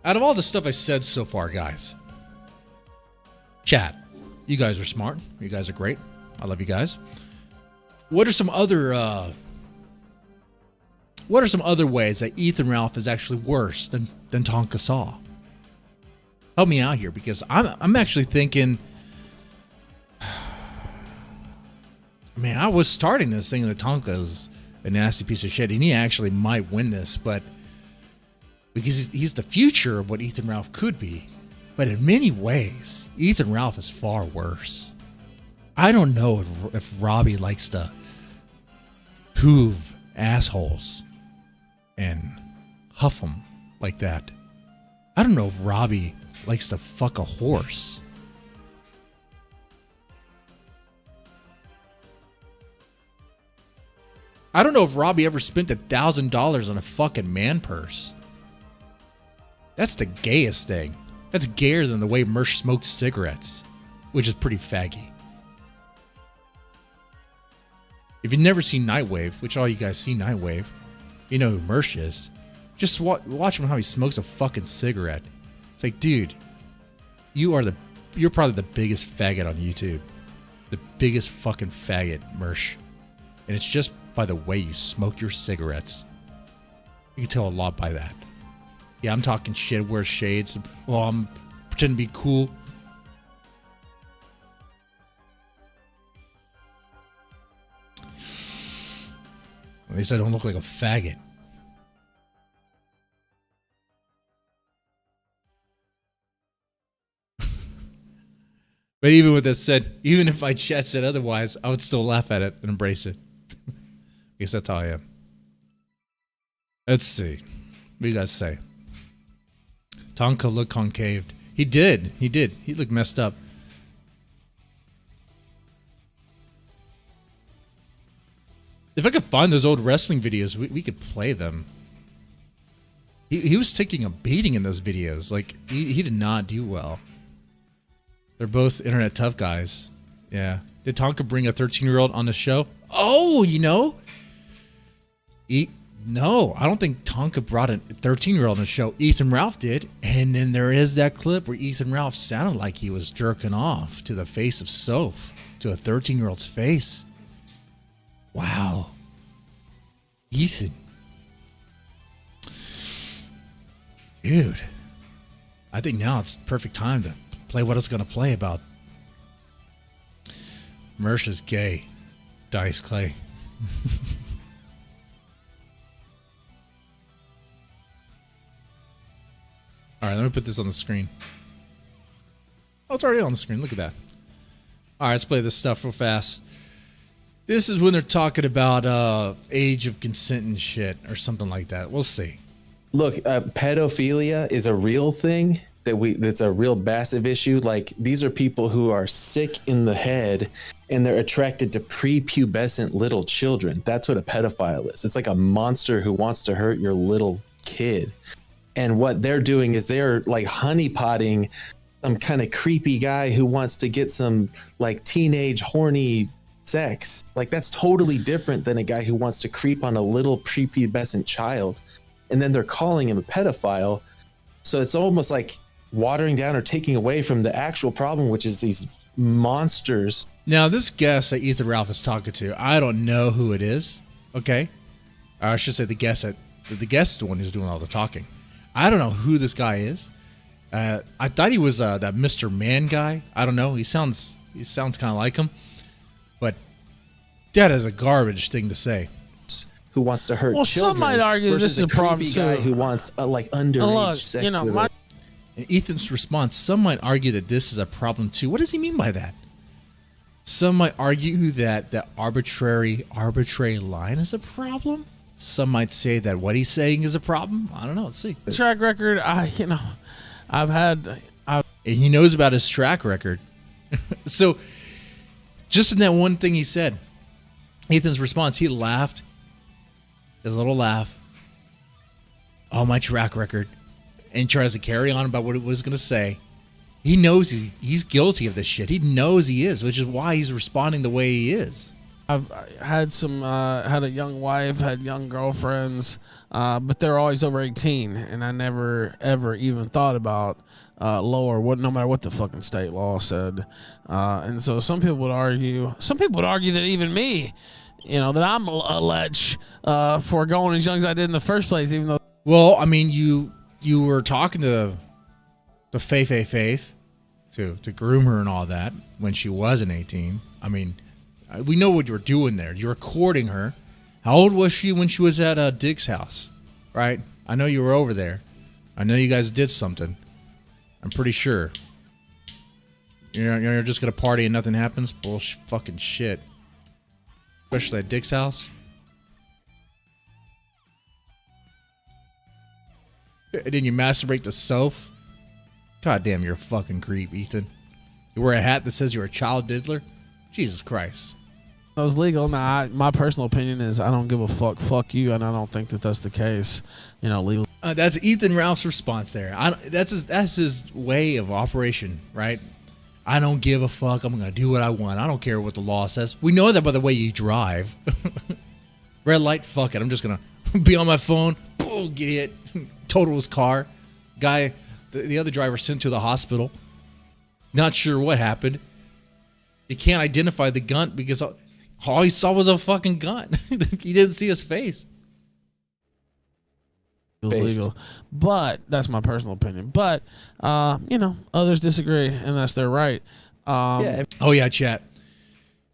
out of all the stuff I said so far, guys, chat, you guys are smart. You guys are great. I love you guys. What are some other ways that Ethan Ralph is actually worse than Tonkasaw? Help me out here, because I'm actually thinking, man, I was starting this thing that Tonka's a nasty piece of shit, and he actually might win this, but because he's the future of what Ethan Ralph could be. But in many ways, Ethan Ralph is far worse. I don't know if Robbie likes to hoove assholes and huff them like that. I don't know if Robbie likes to fuck a horse. I don't know if Robbie ever spent $1,000 on a fucking man purse. That's the gayest thing. That's gayer than the way Mersh smokes cigarettes, which is pretty faggy. If you've never seen Nightwave, which all you guys see Nightwave, you know who Mersh is. Just watch him how he smokes a fucking cigarette. It's like, dude, you're probably the biggest faggot on YouTube. The biggest fucking faggot, Mersh. And it's just by the way you smoke your cigarettes. You can tell a lot by that. Yeah, I'm talking shit, wear shades. Well, I'm pretending to be cool. At least I don't look like a faggot. But even with that said, even if my chat said otherwise, I would still laugh at it and embrace it. I guess that's how I am. Let's see. What do you guys say? Tonka looked concaved. He did. He did. He looked messed up. If I could find those old wrestling videos, we could play them. He was taking a beating in those videos. Like, he did not do well. They're both internet tough guys. Yeah. Did Tonka bring a 13-year-old on the show? Oh, you know? No, I don't think Tonka brought a 13-year-old on the show. Ethan Ralph did. And then there is that clip where Ethan Ralph sounded like he was jerking off to the face of Soph, to a 13-year-old's face. Wow. Ethan. Dude. I think now it's perfect time to play what it's going to play about. Mersh is gay. Dice Clay. All right, let me put this on the screen. Oh, it's already on the screen. Look at that. All right, let's play this stuff real fast. This is when they're talking about age of consent and shit or something like that. We'll see. Look, pedophilia is a real thing that's a real massive issue. Like, these are people who are sick in the head and they're attracted to prepubescent little children. That's what a pedophile is. It's like a monster who wants to hurt your little kid. And what they're doing is they're like honeypotting some kind of creepy guy who wants to get some like teenage horny sex. Like, that's totally different than a guy who wants to creep on a little prepubescent child. And then they're calling him a pedophile. So it's almost like watering down or taking away from the actual problem, which is these monsters. Now, this guest that Ethan Ralph is talking to, I don't know who it is. Okay. Or I should say the guest is the one who's doing all the talking. I don't know who this guy is. I thought he was that Mr. Man guy. I don't know. He sounds kind of like him. But that is a garbage thing to say. Who wants to hurt children? Some might argue this is a problem too. Guy who wants like underage sex with her. And Ethan's response, some might argue that this is a problem too. What does he mean by that? Some might argue that the arbitrary line is a problem. Some might say that what he's saying is a problem. I don't know. Let's see. Track record, and he knows about his track record. So, just in that one thing he said, Ethan's response, he laughed. His little laugh. Oh, my track record. And tries to carry on about what it was going to say. He knows he's guilty of this shit. He knows he is, which is why he's responding the way he is. I've had had a young wife, had young girlfriends, but they're always over 18, and I never ever even thought about lower, no matter what the fucking state law said. And so some people would argue that even me, that I'm a lech for going as young as I did in the first place, even though. Well, I mean, you were talking to Faith to groom her and all that when she wasn't 18. I mean, we know what you were doing there. You were courting her. How old was she when she was at Dick's house? Right? I know you were over there. I know you guys did something. I'm pretty sure. You're just gonna party and nothing happens? Bullshit, fucking shit. Especially at Dick's house. And then you masturbate to Soph? God damn, you're a fucking creep, Ethan. You wear a hat that says you're a child diddler? Jesus Christ. It was legal. Nah, my personal opinion is I don't give a fuck. Fuck you, and I don't think that that's the case. You know, legal. That's Ethan Ralph's response there. That's his way of operation, right? I don't give a fuck. I'm gonna do what I want. I don't care what the law says. We know that by the way you drive. Red light, fuck it. I'm just gonna be on my phone. Boom, get hit. Total his car. Guy, the other driver sent to the hospital. Not sure what happened. He can't identify the gun because all he saw was a fucking gun. He didn't see his face. It was legal, but that's my personal opinion. But you know, others disagree, and that's their right. Yeah. Oh yeah, chat.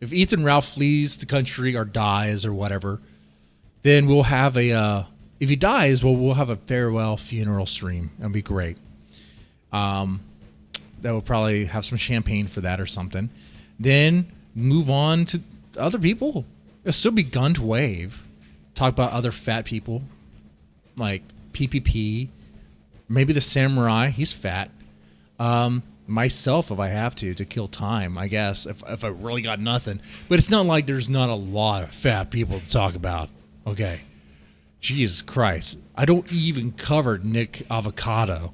If Ethan Ralph flees the country or dies or whatever, then we'll have a. If he dies, we'll have a farewell funeral stream. That'll be great. That will probably have some champagne for that or something. Then move on to other people. It'll still be GUNTWAVE. Talk about other fat people like PPP, maybe the samurai. He's fat. Myself, if I have to kill time, I guess, if I really got nothing. But it's not like there's not a lot of fat people to talk about. Okay. Jesus Christ. I don't even cover Nick Avocado.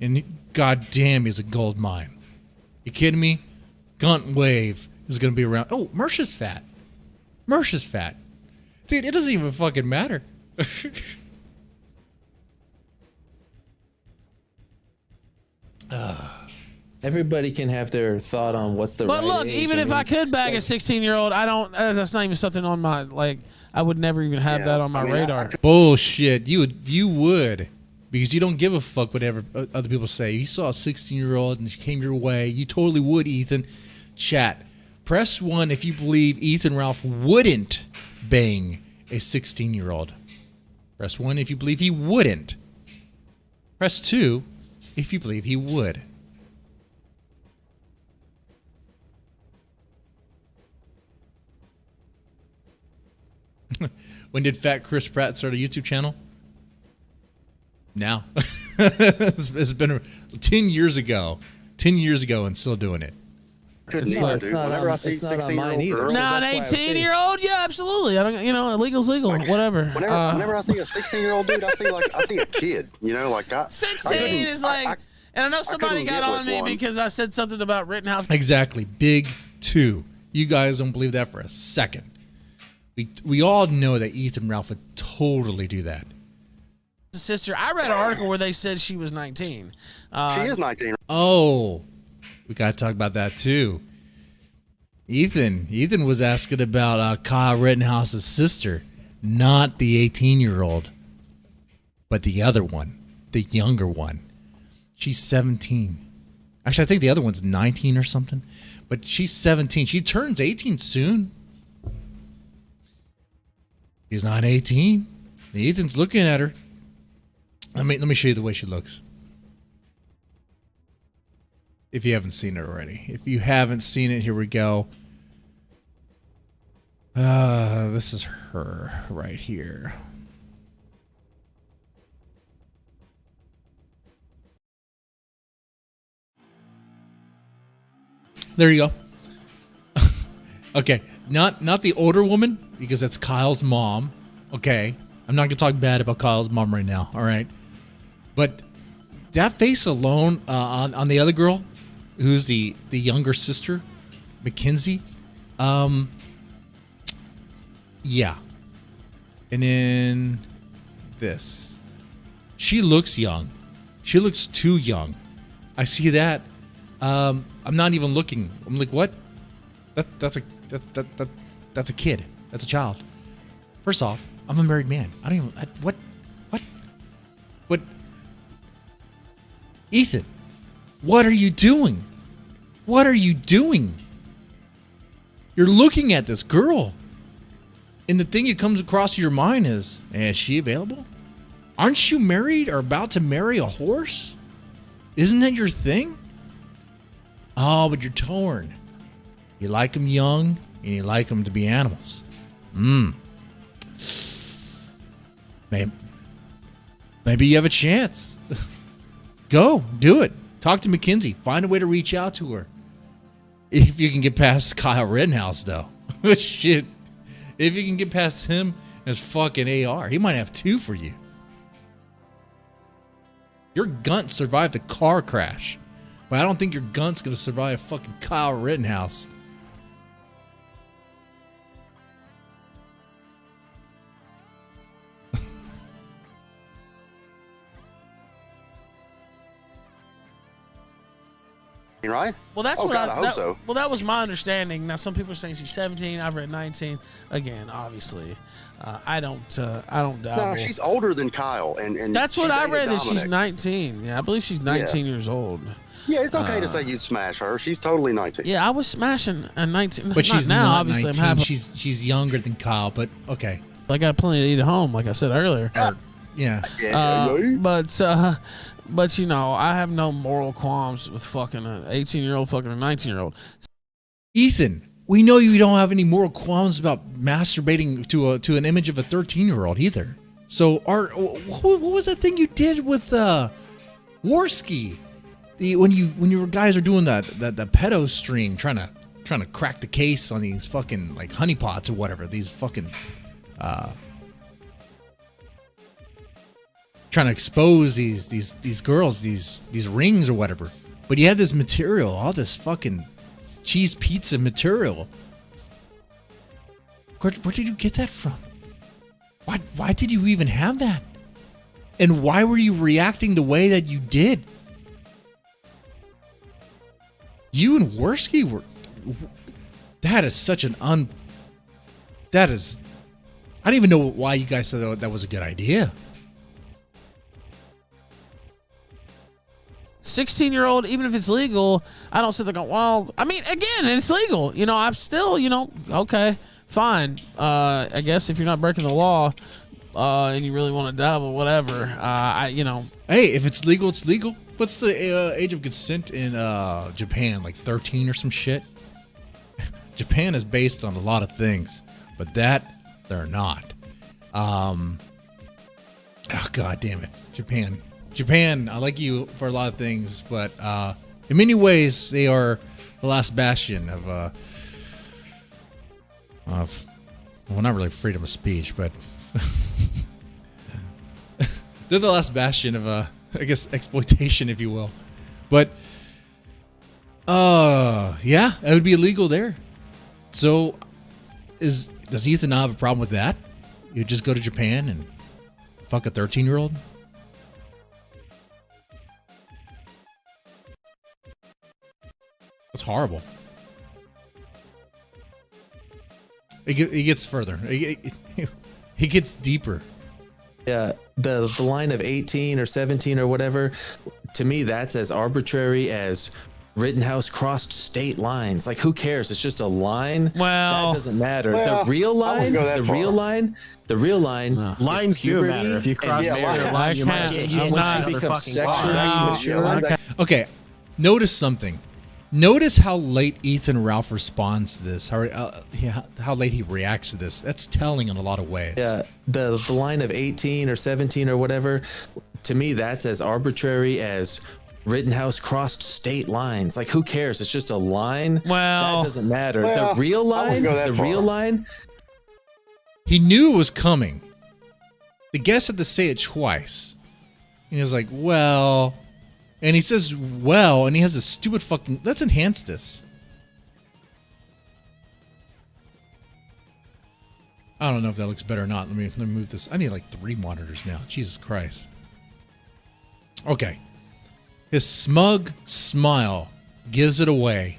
And goddamn, he's a gold mine. You kidding me? GUNTWAVE is going to be around. Oh, Mersh is fat. Mersh is fat. Dude, it doesn't even fucking matter. Everybody can have their thought on what's the right But look, age. even if I could bag a 16-year-old, I don't. That's not even something on my like. I would never even have that on my radar. Bullshit. You would. Because you don't give a fuck whatever other people say. You saw a 16-year-old and she came your way. You totally would, Ethan. Chat. Press 1 if you believe Ethan Ralph wouldn't bang a 16-year-old. Press 1 if you believe he wouldn't. Press 2 if you believe he would. When did Fat Chris Pratt start a YouTube channel? Now. It's been 10 years ago. 10 years ago and still doing it. It's not on mine either. Now an 18-year-old, yeah, absolutely. I don't, you know, illegal's legal, whatever. Whenever I see a 16-year-old dude, I see a kid. You know, like 16 is like, and I know somebody got on me because I said something about Rittenhouse. Exactly. Big 2. You guys don't believe that for a second. We all know that Ethan Ralph would totally do that. Sister, I read an article where they said she was 19. She is 19. Oh, we got to talk about that too. Ethan was asking about Kyle Rittenhouse's sister, not the 18-year-old, but the other one, the younger one. She's 17. Actually, I think the other one's 19 or something, but she's 17. She turns 18 soon. He's not 18. Ethan's looking at her. Let me show you the way she looks. If you haven't seen it already. If you haven't seen it, here we go. This is her right here. There you go. Okay, not the older woman, because that's Kyle's mom. Okay, I'm not gonna talk bad about Kyle's mom right now. All right, but that face alone on the other girl, who's the younger sister, Mackenzie. Yeah, and then this, she looks young. She looks too young. I see that. I'm not even looking. I'm like, what? That's a kid. That's a child. First off, I'm a married man. I don't even. What? Ethan, what are you doing? What are you doing? You're looking at this girl, and the thing that comes across your mind is she available? Aren't you married or about to marry a horse? Isn't that your thing? Oh, but you're torn. You like them young, and you like them to be animals. Maybe you have a chance. Go, do it. Talk to Mackenzie. Find a way to reach out to her. If you can get past Kyle Rittenhouse, though. Shit. If you can get past him and his fucking AR, he might have 2 for you. Your gunt survived a car crash. But I don't think your gunt's going to survive fucking Kyle Rittenhouse. Right? Well, that's Oh, what God, I hope so. Well, that was my understanding. Now, some people are saying she's 17. I've read 19. Again, obviously, I don't dabble. No, she's older than Kyle, and That's she what I dated read. That she's Dominic. 19. Yeah, I believe she's 19 years old. Yeah, it's okay to say you'd smash her. She's totally 19. Yeah, I was smashing a 19. But she's now. not Obviously, 19. I'm happy. She's younger than Kyle, but okay. I got plenty to eat at home, like I said earlier. Yeah. But you know, I have no moral qualms with fucking an 18-year-old fucking a 19-year-old. Ethan, we know you don't have any moral qualms about masturbating to an image of a 13-year-old either. So, what was that thing you did with Warski? When you guys are doing that pedo stream, trying to crack the case on these fucking like honeypots or whatever, these fucking trying to expose these girls, these rings or whatever. But you had this material, all this fucking cheese pizza material. Where did you get that from? Why did you even have that? And why were you reacting the way that you did? You and Worski were... That is such an That is... I don't even know why you guys said that was a good idea. 16-year-old, even if it's legal, I don't sit there going, well, I mean, again, it's legal. You know, I'm still, okay, fine. I guess if you're not breaking the law and you really want to dabble, whatever, Hey, if it's legal, it's legal. What's the age of consent in Japan? Like 13 or some shit? Japan is based on a lot of things, but that, they're not. Oh, God damn it. Japan, I like you for a lot of things, but in many ways, they are the last bastion of well, not really freedom of speech, but they're the last bastion of, I guess, exploitation, if you will. But, yeah, it would be illegal there. So, does Ethan not have a problem with that? You just go to Japan and fuck a 13-year-old? That's horrible. It gets further. It gets deeper. Yeah, the line of 18 or 17 or whatever, to me, that's as arbitrary as Rittenhouse crossed state lines. Like, who cares? It's just a line. Well, that doesn't matter. well, the real I line, wouldn't go that the far. real line, the real line. No. Lines do puberty, matter. If you cross yeah, the lines- line, you might lines get can't- you you might not- another become fucking sexually line. mature. Lines Okay, notice something. Notice how late Ethan Ralph responds to this. How late he reacts to this. That's telling in a lot of ways. Yeah, the line of 18 or 17 or whatever, to me, that's as arbitrary as Rittenhouse crossed state lines. Like, who cares? It's just a line. Well, that doesn't matter. well, the real I line, wouldn't go that the far. real line. He knew it was coming. The guest had to say it twice. And he was like, well... And he says, well, and he has a stupid fucking... Let's enhance this. I don't know if that looks better or not. Let me move this. I need like 3 monitors now. Jesus Christ. Okay. His smug smile gives it away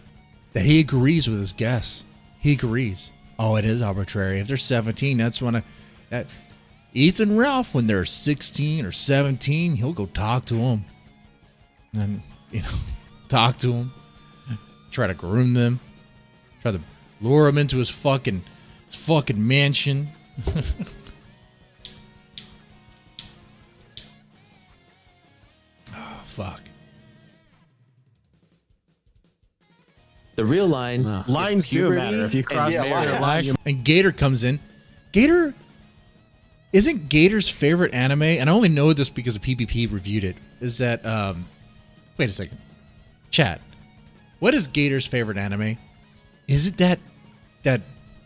that he agrees with his guess. He agrees. Oh, it is arbitrary. If they're 17, that's when Ethan Ralph, when they're 16 or 17, he'll go talk to them. And, talk to them. Try to groom them. Try to lure them into his fucking mansion. Oh, fuck. The real line. No. Lines do puberty matter. If you cross yeah, there, lines. And Gator comes in. Gator isn't Gator's favorite anime, and I only know this because of PPP reviewed it. Is that wait a second, chat? What is Gator's favorite anime? Is it that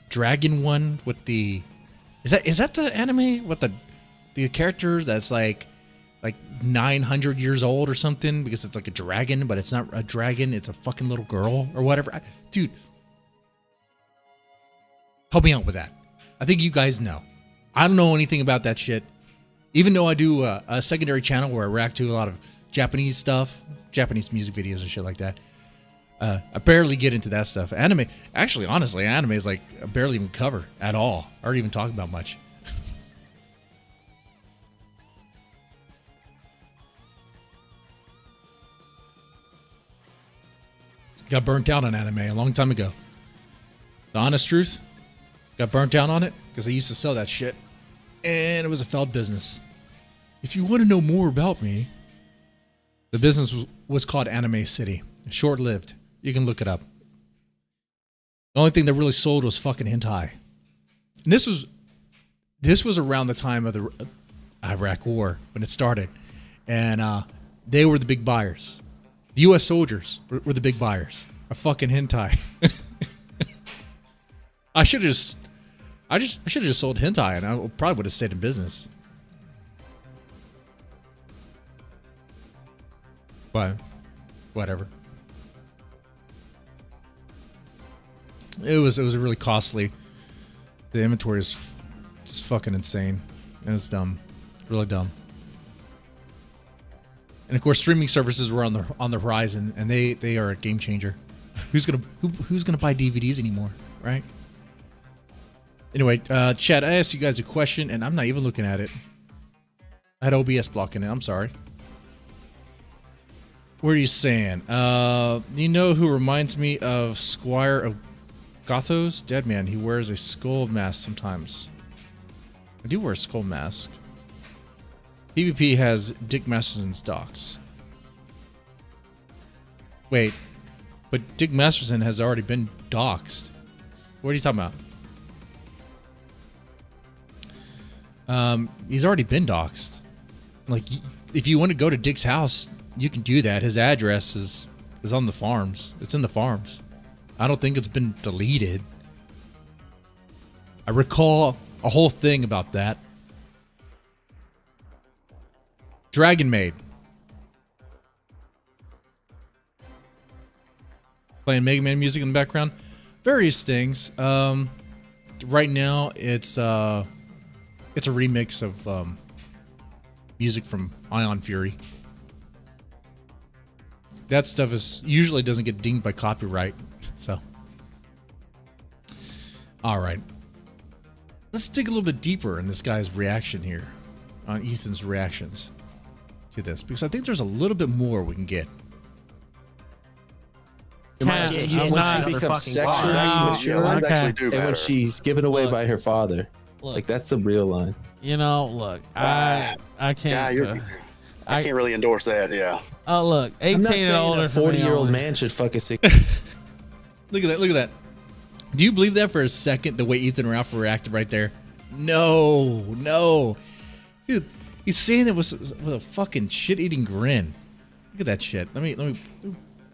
dragon one with the? Is that the anime with the character that's like 900 years old or something because it's like a dragon, but it's not a dragon, it's a fucking little girl or whatever. Dude, help me out with that. I think you guys know. I don't know anything about that shit. Even though I do a secondary channel where I react to a lot of Japanese stuff, Japanese music videos and shit like that. I barely get into that stuff. Anime, actually, honestly, anime is like I barely even cover at all. I don't even talk about much. Got burnt out on anime a long time ago. The honest truth, got burnt out on it because I used to sell that shit, and it was a failed business. If you want to know more about me, the business was called Anime City. Short-lived. You can look it up. The only thing that really sold was fucking hentai. And this was around the time of the Iraq War when it started, and they were the big buyers. The U.S. soldiers were the big buyers of fucking hentai. I should have just sold hentai, and I probably would have stayed in business. But whatever. It was really costly. The inventory is just fucking insane, and it's dumb, really dumb. And of course, streaming services were on the horizon, and they are a game changer. Who's gonna buy DVDs anymore, right? Anyway, chat, I asked you guys a question, and I'm not even looking at it. I had OBS blocking it. I'm sorry. What are you saying? You know who reminds me of Squire of Gothos? Dead man. He wears a skull mask sometimes. I do wear a skull mask. PvP has Dick Masterson's docs. Wait, but Dick Masterson has already been doxxed. What are you talking about? He's already been doxxed. Like, if you want to go to Dick's house, you can do that. His address is on the farms. It's in the farms. I don't think it's been deleted. I recall a whole thing about that. Dragon Maid. Playing Mega Man music in the background. Various things. Right now, it's a remix of music from Ion Fury. That stuff usually doesn't get dinged by copyright. So, all right. Let's dig a little bit deeper in this guy's reaction here, on Ethan's reactions to this, because I think there's a little bit more we can get. Cat, Yeah, I'm When not- she becomes sexually Wow. mature, Lines Okay. actually do and when matter. she's given away by her father, Look, like that's the real line. you know, look, I Yeah, can't. I can't really endorse that. Yeah. Oh, look, I'm 18 not and saying older. a for me 40-year-old only. man should fuck a 6. Look at that. Look at that. Do you believe that for a second, the way Ethan and Ralph reacted right there? No. Dude, he's saying it with a fucking shit-eating grin. Look at that shit. Let me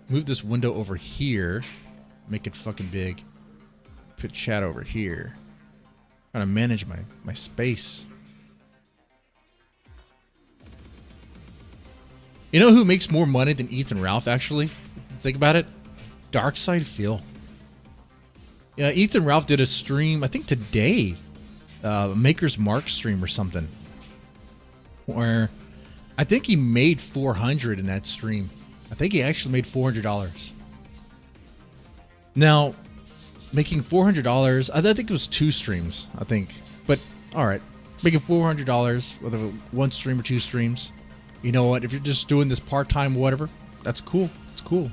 move this window over here. Make it fucking big. Put chat over here. Trying to manage my space. You know who makes more money than Ethan and Ralph, actually? Think about it. Darkside Phil. Yeah, Ethan Ralph did a stream, I think today, Maker's Mark stream or something, where I think he made $400 in that stream. I think he actually made $400. Now, making $400, I think it was 2 streams, I think. But, all right, making $400, whether one stream or 2 streams, you know what? If you're just doing this part-time, whatever, that's cool. It's cool.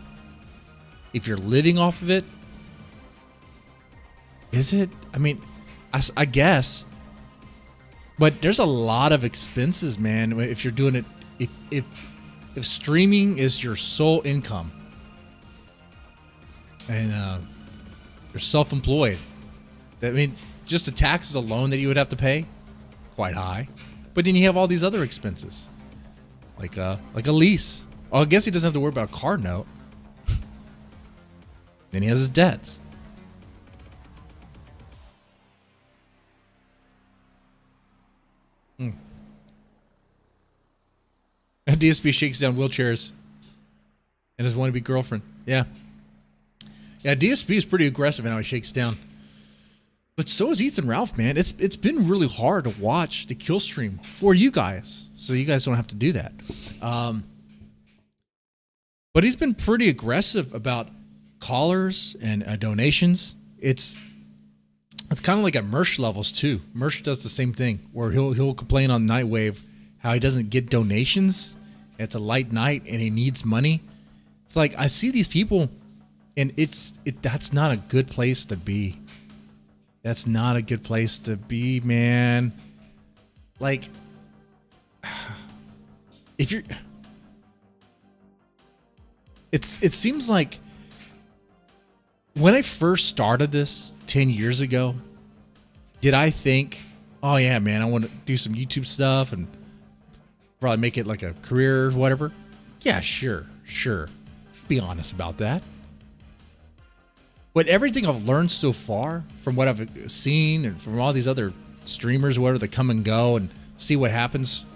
If you're living off of it, is it? I mean, I guess. But there's a lot of expenses, man. If you're doing it, if streaming is your sole income, and they're self-employed. I mean, just the taxes alone that you would have to pay, quite high. But then you have all these other expenses, like a lease. Oh, I guess he doesn't have to worry about a car note. Then he has his debts. And DSP shakes down wheelchairs and his wannabe girlfriend. Yeah. Yeah, DSP is pretty aggressive in how he shakes down. But so is Ethan Ralph, man. It's been really hard to watch the kill stream for you guys, so you guys don't have to do that. But he's been pretty aggressive about callers and donations. It's kind of like at Mersh levels too. Mersh does the same thing, where he'll complain on Nightwave how he doesn't get donations. It's a light night and he needs money. It's like, I see these people, and that's not a good place to be. That's not a good place to be, man. Like, if you're, it seems like when I first started this 10 years ago, did I think, oh yeah, man, I want to do some YouTube stuff and probably make it like a career or whatever? Yeah, sure. Be honest about that. But everything I've learned so far from what I've seen and from all these other streamers, whatever, that come and go and see what happens,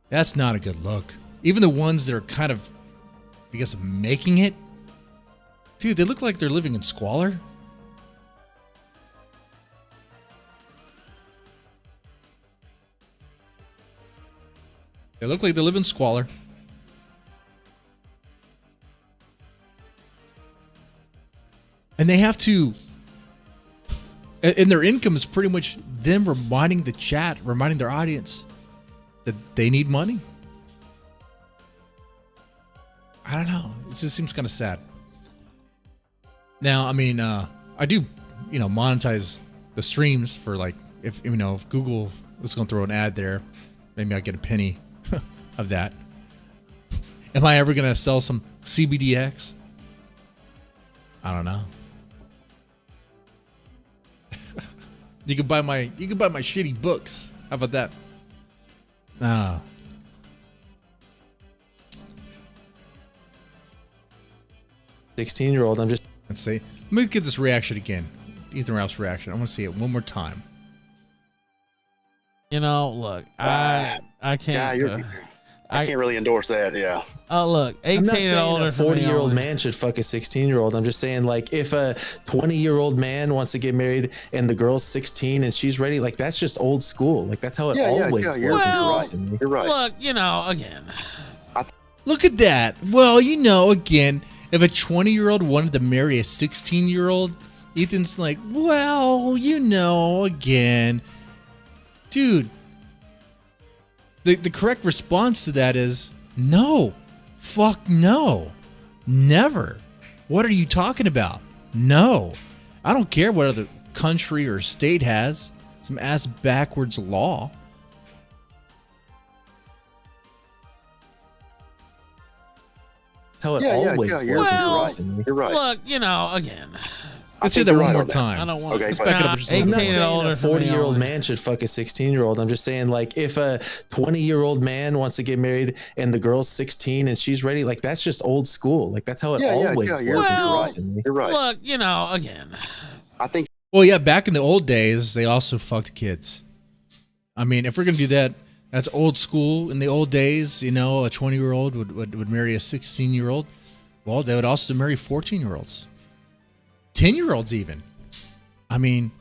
that's not a good look. Even the ones that are kind of, I guess, making it, dude, they look like they're living in squalor. They look like they live in squalor. And they have to, and their income is pretty much them reminding the chat, reminding their audience that they need money. I don't know. It just seems kind of sad. Now, I mean, I do, monetize the streams for, like, if Google was going to throw an ad there, maybe I'll get a penny of that. Am I ever going to sell some CBDX? I don't know. You can buy my shitty books. How about that? Ah. 16-year-old. Let's see. Let me get this reaction again. Ethan Ralph's reaction. I want to see it one more time. Look, I can't. Yeah, I can't really endorse that. Yeah. Oh, look, 18 I'm not and saying older. a 40-year-old man should fuck a 16-year-old. I'm just saying, like, if a 20-year-old man wants to get married and the girl's 16 and she's ready, like, that's just old school. Like, that's how it always works. Well, You're right. Look, again. Look at that. Well, again, if a 20-year-old wanted to marry a 16-year-old, Ethan's like, well, again. Dude, the correct response to that is no. Fuck no. Never. What are you talking about? No. I don't care what other country or state has some ass backwards law. That's how it always works. Well, You're right. Look, again. Let's do that one more time. I don't want Okay, to. Let's back it up. 18 I'm not and saying older. a 40-year-old man should fuck a 16-year-old. I'm just saying, like, if a 20-year-old man wants to get married and the girl's 16 and she's ready, like, that's just old school. Like, that's how it always works. Well, You're right. Look, again. I think. Well, yeah, back in the old days, they also fucked kids. I mean, if we're going to do that, that's old school. In the old days, a 20-year-old would marry a 16-year-old. Well, they would also marry 14-year-olds. 10-year-olds even. I mean,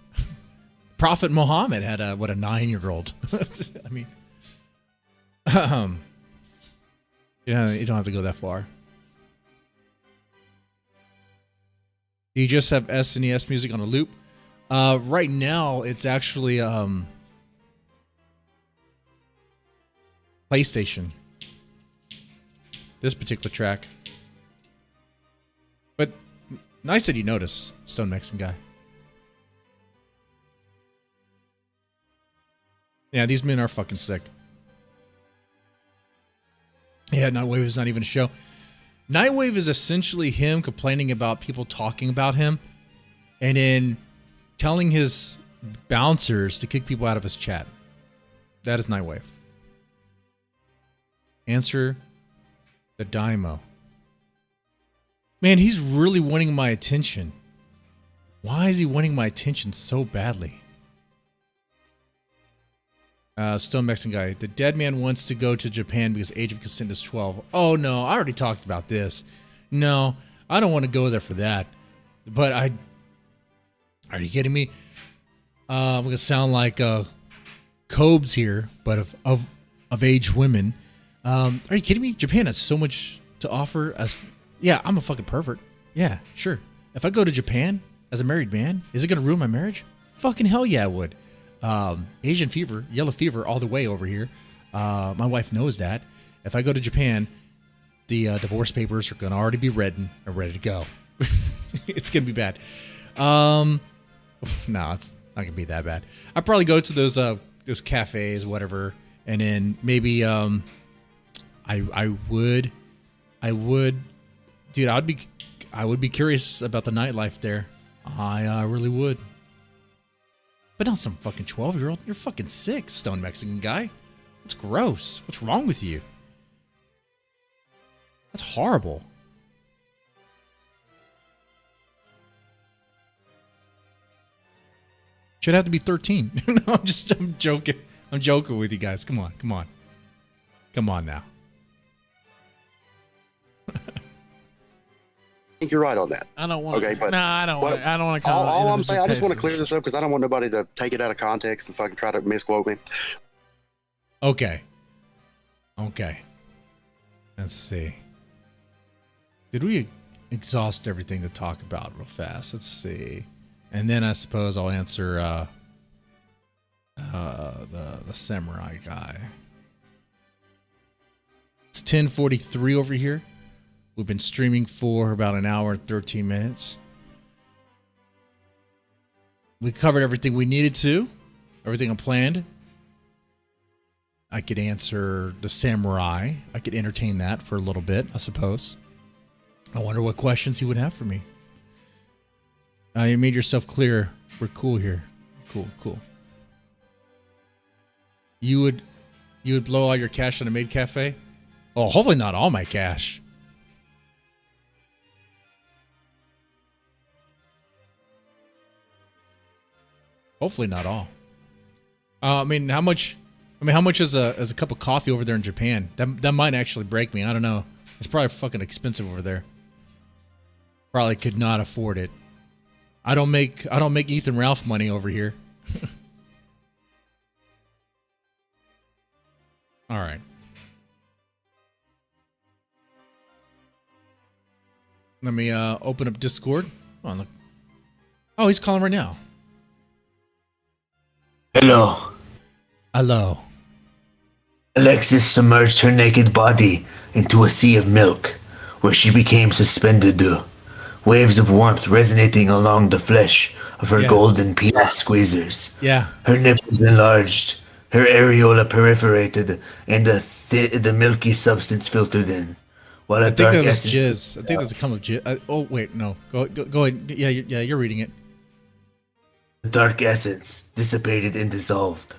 Prophet Muhammad had a 9-year-old. I mean, you don't have to go that far. Do you just have SNES music on a loop? Right now, it's actually PlayStation. This particular track. But nice that you notice, Stone Mexican guy. Yeah, these men are fucking sick. Yeah, Nightwave is not even a show. Nightwave is essentially him complaining about people talking about him and then telling his bouncers to kick people out of his chat. That is Nightwave. Answer the Daimo. Man, he's really wanting my attention. Why is he wanting my attention so badly? Stone Mexican guy. The dead man wants to go to Japan because age of consent is 12. Oh, no. I already talked about this. No, I don't want to go there for that. But are you kidding me? I'm going to sound like Cobes here, but of age women. Are you kidding me? Japan has so much to offer. Yeah, I'm a fucking pervert. Yeah, sure. If I go to Japan as a married man, is it going to ruin my marriage? Fucking hell yeah, it would. Asian fever, yellow fever all the way over here. My wife knows that. If I go to Japan, the divorce papers are going to already be written and ready to go. It's going to be bad. No, it's not going to be that bad. I'd probably go to those cafes, whatever, and then maybe I would, dude, I would be curious about the nightlife there. I really would. But not some fucking 12-year-old. You're fucking sick, Stone Mexican guy. That's gross. What's wrong with you? That's horrible. Should have to be 13. No, I'm joking. I'm joking with you guys. Come on. Come on now. I think you're right on that. I don't want. Okay, but I don't want to. All I'm saying, I just want to clear this up because I don't want nobody to take it out of context and fucking try to misquote me. Okay. Let's see. Did we exhaust everything to talk about real fast? Let's see. And then I suppose I'll answer the samurai guy. It's 10:43 over here. We've been streaming for about an hour and 13 minutes. We covered everything we needed to, everything I planned. I could answer the samurai. I could entertain that for a little bit, I suppose. I wonder what questions he would have for me. You made yourself clear. We're cool here. Cool. You would blow all your cash on a maid cafe? Oh, hopefully not all my cash. Hopefully not all. How much is a cup of coffee over there in Japan? That might actually break me. I don't know. It's probably fucking expensive over there. Probably could not afford it. I don't make Ethan Ralph money over here. All right. Let me open up Discord. Oh, look. Oh, he's calling right now. Hello. Alexis submerged her naked body into a sea of milk, where she became suspended, waves of warmth resonating along the flesh of her golden penis squeezers. Yeah. Her nipples enlarged, her areola perforated, and the milky substance filtered in. While I think that was jizz. I think that's a cum of jizz. Oh, wait, no. Go ahead. Yeah, you're reading it. The dark essence dissipated and dissolved.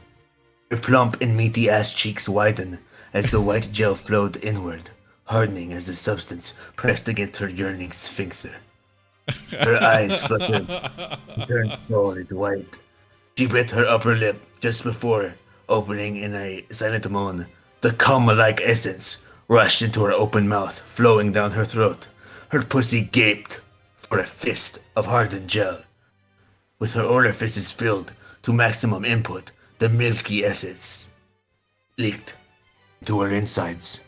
Her plump and meaty ass cheeks widened as the white gel flowed inward, hardening as the substance pressed against her yearning sphincter. Her eyes fluttered and turned solid white. She bit her upper lip just before opening in a silent moan. The cum-like essence rushed into her open mouth, flowing down her throat. Her pussy gaped for a fist of hardened gel. With her orifices filled to maximum input, the milky essence leaked to her insides.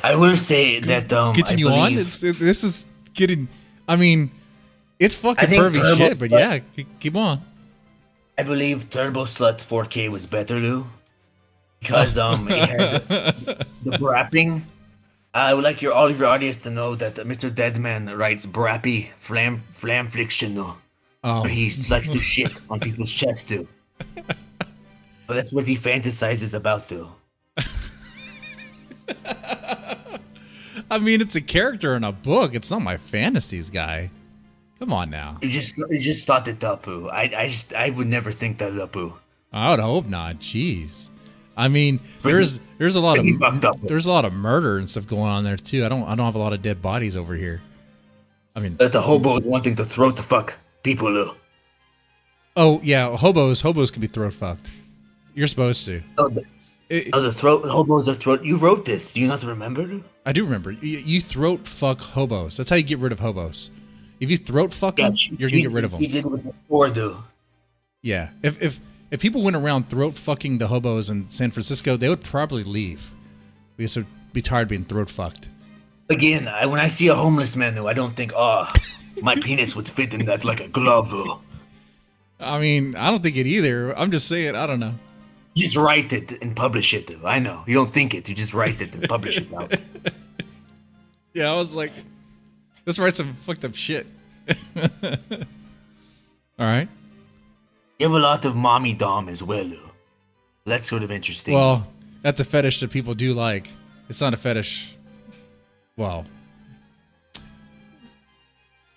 I will say that continue on. This is getting. I mean, it's fucking pervy shit. But yeah, keep on. I believe Turbo Slut 4K was better, Lou, because it had the brapping. I would like all of your audience to know that Mr. Deadman writes brappy flamfliction. Oh. He likes to shit on people's chests too. But that's what he fantasizes about, though. I mean, it's a character in a book. It's not my fantasies guy. Come on now. You just thought it up, Pooh. I would never think that up, Pooh. I would hope not. Jeez. I mean, there's a lot of murder and stuff going on there too. I don't have a lot of dead bodies over here. I mean, That the hobo is wanting to throat the fuck people, Lou. oh yeah, hobos can be throat fucked. You're supposed to. The hobos are throat. You wrote this. Do you not remember, Lou? I do remember. You throat fuck hobos. That's how you get rid of hobos. If you throat fuck them, you're gonna get rid of them. You did it with before, Lou. Yeah. If people went around throat fucking the hobos in San Francisco, they would probably leave because they'd be tired of being throat fucked. Again, when I see a homeless man, Lou, I don't think, my penis would fit in that like a glove, Lou. I mean, I don't think it either. I'm just saying, I don't know. Just write it and publish it, Lou. I know. You don't think it. You just write it and publish it out. Yeah, I was like, let's write some fucked up shit. All right. You have a lot of mommy dom as well, Lou. That's sort of interesting. Well, that's a fetish that people do like. It's not a fetish. Well.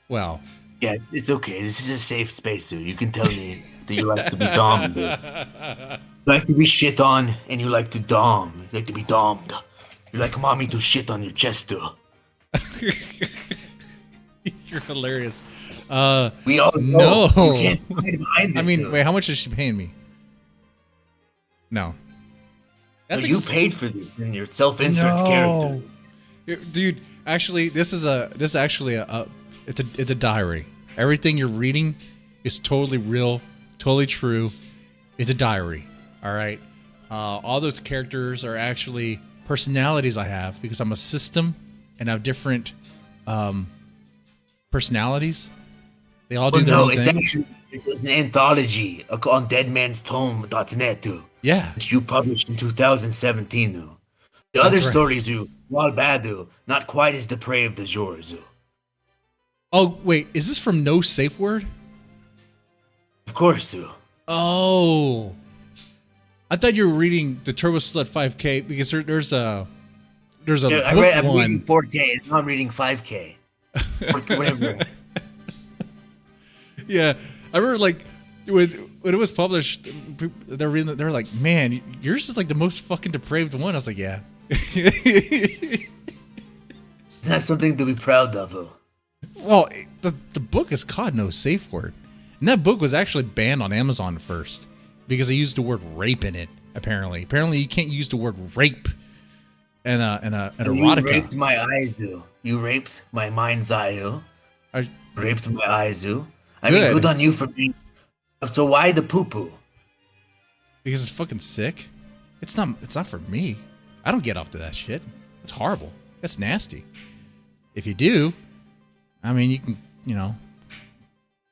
Yeah, it's okay. This is a safe space, Lou. You can tell me that you like to be domed. You like to be shit on, and you like to dom. You like to be domed. You like mommy to shit on your chest, too. You're hilarious. We all know. No. You can't hide behind this, I mean, Lou. wait, how much is she paying me? No. No, you paid for this in your self-insert character. Dude, actually, this is actually a diary. Everything you're reading is totally real, totally true. It's a diary. All right. All those characters are actually personalities I have because I'm a system and I have different personalities. They all do their own thing. It's an anthology on deadmanstome.net, too. Yeah. Which you published in 2017, too. The other stories, too, while bad, too, not quite as depraved as yours, too. Oh, wait, is this from No Safe Word? Of course, too. Oh. I thought you were reading the Turbo Slut 5K because there's a I'm reading 4K and now I'm reading 5K. Whatever. Yeah, I remember like when it was published, they're reading. They're like, "Man, yours is like the most fucking depraved one." I was like, "Yeah." It's not something to be proud of. Well, the book is called No Safe Word, and that book was actually banned on Amazon first because they used the word rape in it. Apparently, you can't use the word rape and erotica. You raped my eyes, you raped my mind's eye, raped my eyes, I mean, good on you for being. So why the poo poo? Because it's fucking sick. It's not for me. I don't get off to that shit. It's horrible. That's nasty. If you do, I mean, you can,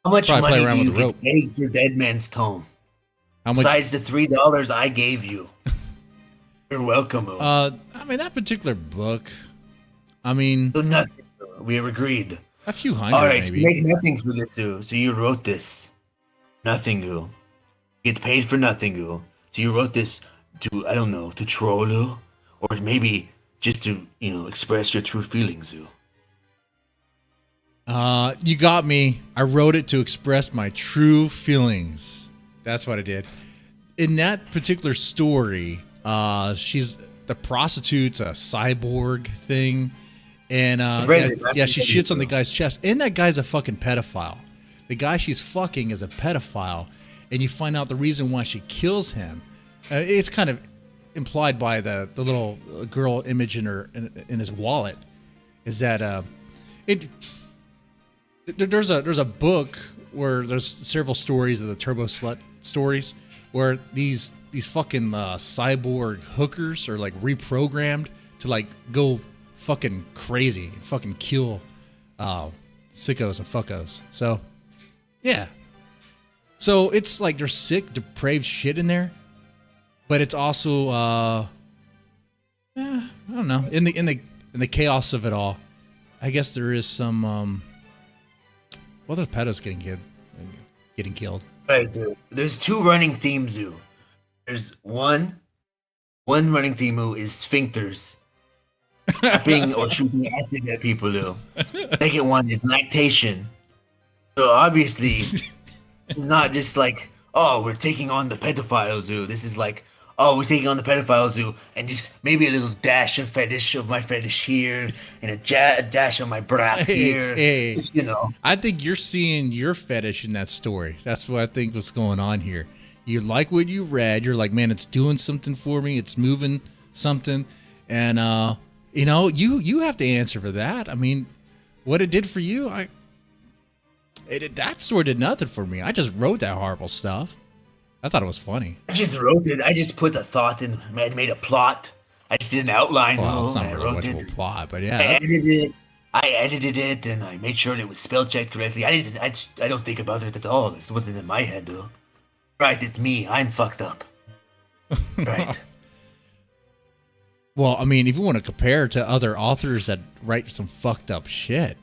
How much probably play money around do you with the get paid for Dead Man's Tome? How much? Besides the $3 I gave you. You're welcome. I mean, that particular book. I mean, So nothing. We have agreed. a few hundred. All right, maybe. so make nothing for this, too. So you wrote this. Nothing, you. Get paid for nothing, you. So you wrote this to, I don't know, to troll you? Or maybe just to, express your true feelings, you. You got me. I wrote it to express my true feelings. That's what I did. In that particular story, she's the prostitute's a cyborg thing, and she shits on the guy's chest, and that guy's a fucking pedophile. The guy she's fucking is a pedophile, and you find out the reason why she kills him. It's kind of implied by the little girl image in his wallet. Is that there's a book where there's several stories of the Turbo Slut stories where these fucking cyborg hookers are like reprogrammed to like go fucking crazy and fucking kill sickos and fuckos. So yeah. So it's like there's sick, depraved shit in there, but it's also I don't know, in the chaos of it all. I guess there is some there's pedos getting killed. Right, dude. There's two running themes, you. There's one running theme is sphincters Tapping or shooting acid at people, though. Second one is lactation. So obviously, this is not just like, oh, we're taking on the pedophile zoo. This is like, oh, we're taking on the pedophile zoo, and just maybe a little dash of my fetish here, and a dash of my brap here. Hey, Just, you know. I think you're seeing your fetish in that story. That's what I think was going on here. You like what you read. You're like, man, it's doing something for me. It's moving something. And, you know, you have to answer for that. I mean, what it did for you, that story did nothing for me. I just wrote that horrible stuff. I thought it was funny. I just wrote it. I just put a thought in. I made a plot. I just did an outline. Well, it's not I really wrote much of it. a plot, but I yeah. edited it, and I made sure it was spell checked correctly. I don't think about it at all. It's wasn't in my head, though. Right, it's me. I'm fucked up. Right. Well, I mean, if you want to compare to other authors that write some fucked up shit,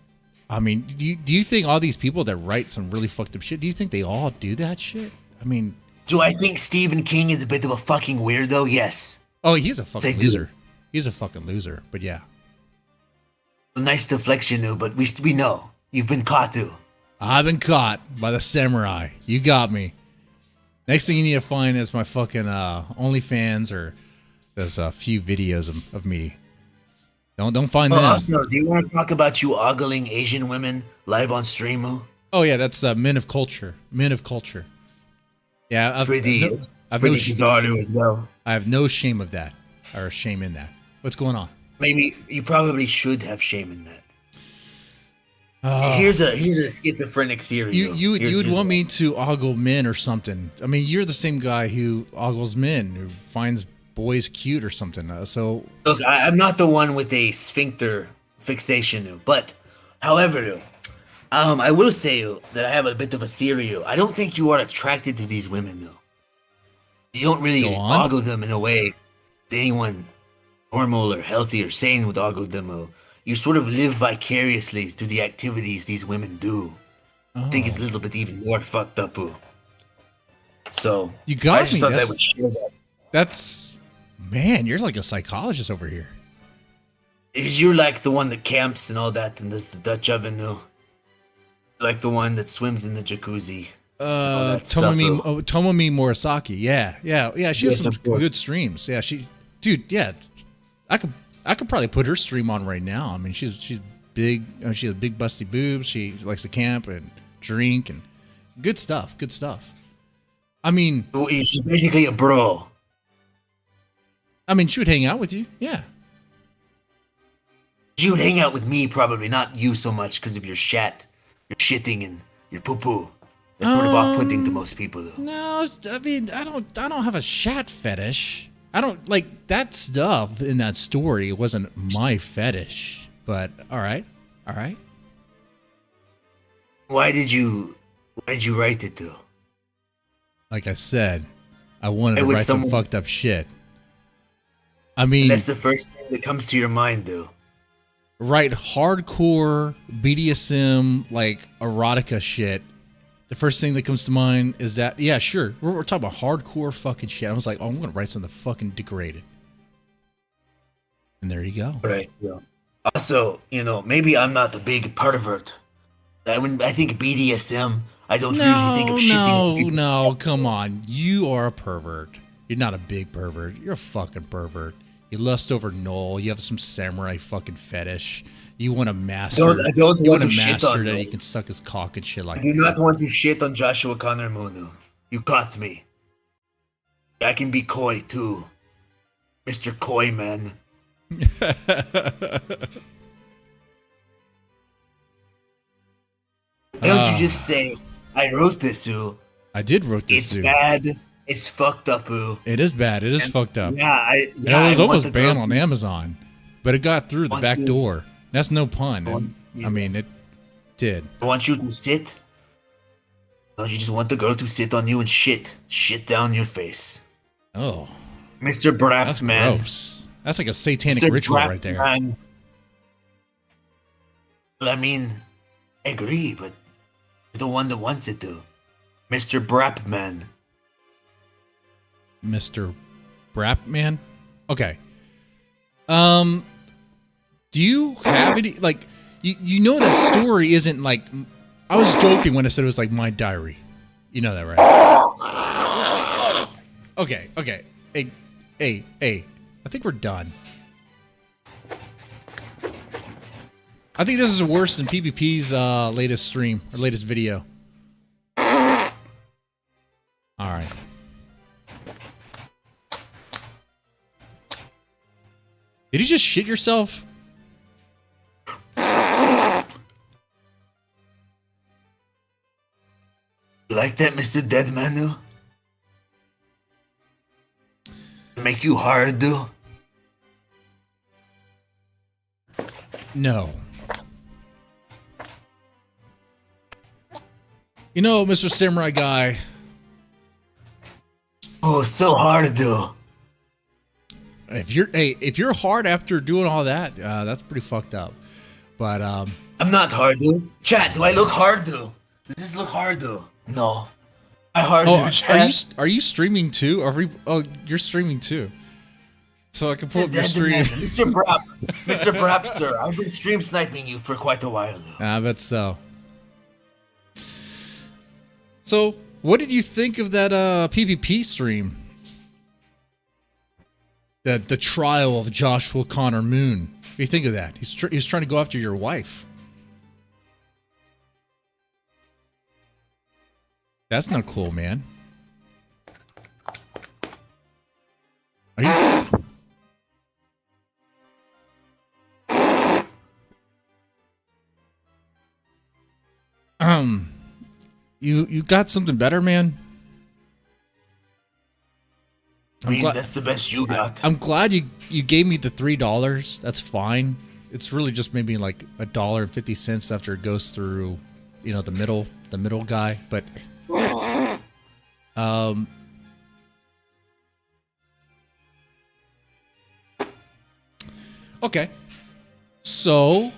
I mean, do you think all these people that write some really fucked up shit, do you think they all do that shit? I mean... Do I think Stephen King is a bit of a fucking weirdo? Yes. Oh, he's a fucking They loser. do. He's a fucking loser, but yeah. Nice deflection, though, but we know. You've been caught, too. I've been caught by the samurai. You got me. Next thing you need to find is my fucking OnlyFans, or there's a few videos of me. Don't find them. Also, do you want to talk about you ogling Asian women live on stream? Oh yeah, that's Men of Culture. Men of Culture. Yeah, I've Pretty no bizarre as well. I have no shame of that, or shame in that. What's going on? Maybe you probably should have shame in that. Here's a schizophrenic theory. You'd want me to ogle men or something. I mean, you're the same guy who ogles men, who finds boys cute or something. So Look, I'm not the one with a sphincter fixation, but however, I will say that I have a bit of a theory. I don't think you are attracted to these women, though. You don't really Go on. ogle them in a way that anyone normal or healthy or sane would ogle them. You sort of live vicariously through the activities these women do. I think it's a little bit even more fucked up. So You got I just me. thought That's- that would share that. that's, man, you're like a psychologist over here. Because you're like the one that camps and all that, and does the Dutch oven, like the one that swims in the jacuzzi. Tomomi Morisaki. Yeah. She has Yes, some of course. good streams. Yeah, yeah. I could probably put her stream on right now. I mean, she's big. She has big busty boobs. She likes to camp and drink and good stuff. Good stuff. I mean, She's basically a bro. she would hang out with you. Yeah. She would hang out with me, probably not you so much because of your shitting and your poo poo. That's sort of off-putting to most people, though. No, I mean, I don't have a shat fetish. I don't like that stuff in that story. It wasn't my fetish, but all right. Why did you write it, though? Like I said, I wanted to would write some someone- fucked up shit. I mean, That's the first thing that comes to your mind, though. write hardcore BDSM, like erotica shit. The first thing that comes to mind is that, yeah, sure, we're talking about hardcore fucking shit. I was like, oh, I'm gonna write something fucking degraded, and there you go. Right. Yeah. Also, maybe I'm not the big pervert. When I think BDSM, I don't usually think of shitting. No, come on. You are a pervert. You're not a big pervert. You're a fucking pervert. You lust over Noel. You have some samurai fucking fetish. You want to master. I don't you want want to to shit master on that Noel. you can suck his cock and shit like I do that. not want to shit on Joshua Connor Moonu. You caught me. I can be coy too, Mr. Coy Man. Why don't you just say, I wrote this, Ooh. I did wrote this. It's Sue. bad. It's fucked up, Ooh. It is bad. It is fucked up. Yeah, It was I want almost the banned girl- on Amazon, but it got through the Want back to- door. That's no pun. Want- I mean, it did. I want you to sit. Don't you just want the girl to sit on you and shit down your face, Oh, Mr. Braps, that's man. gross. That's like a satanic Mr. ritual Braps, right there. man. Well, I mean, I agree, but you're the one that wants it to, Mr. Brap, man. Mr. Brap Man. Okay. Do you have any, like, you know that story isn't like, I was joking when I said it was like my diary. You know that, right? Okay. Hey. I think we're done. I think this is worse than PPP's latest stream or latest video. All right. Did you just shit yourself? Like that, Mr. Dead Manu? Make you hard, do? No. You know, Mr. Samurai Guy. Oh, so hard to do. If you're hard after doing all that, that's pretty fucked up. But I'm not hard, dude. Chat, do I look hard, dude? Does this look hard, dude? No. I hard, dude, chat. Are you streaming too? You're streaming too. So I can pull up your stream. Mr. Brap, sir, I've been stream sniping you for quite a while now. I bet so. So, what did you think of that PvP stream? The trial of Joshua Connor Moon. What do you think of that? He's trying to go after your wife. That's not cool, man. Are you? You got something better, man? That's the best you got. I'm glad you gave me the $3. That's fine. It's really just maybe like $1.50 after it goes through, you know, the middle guy. But okay. So,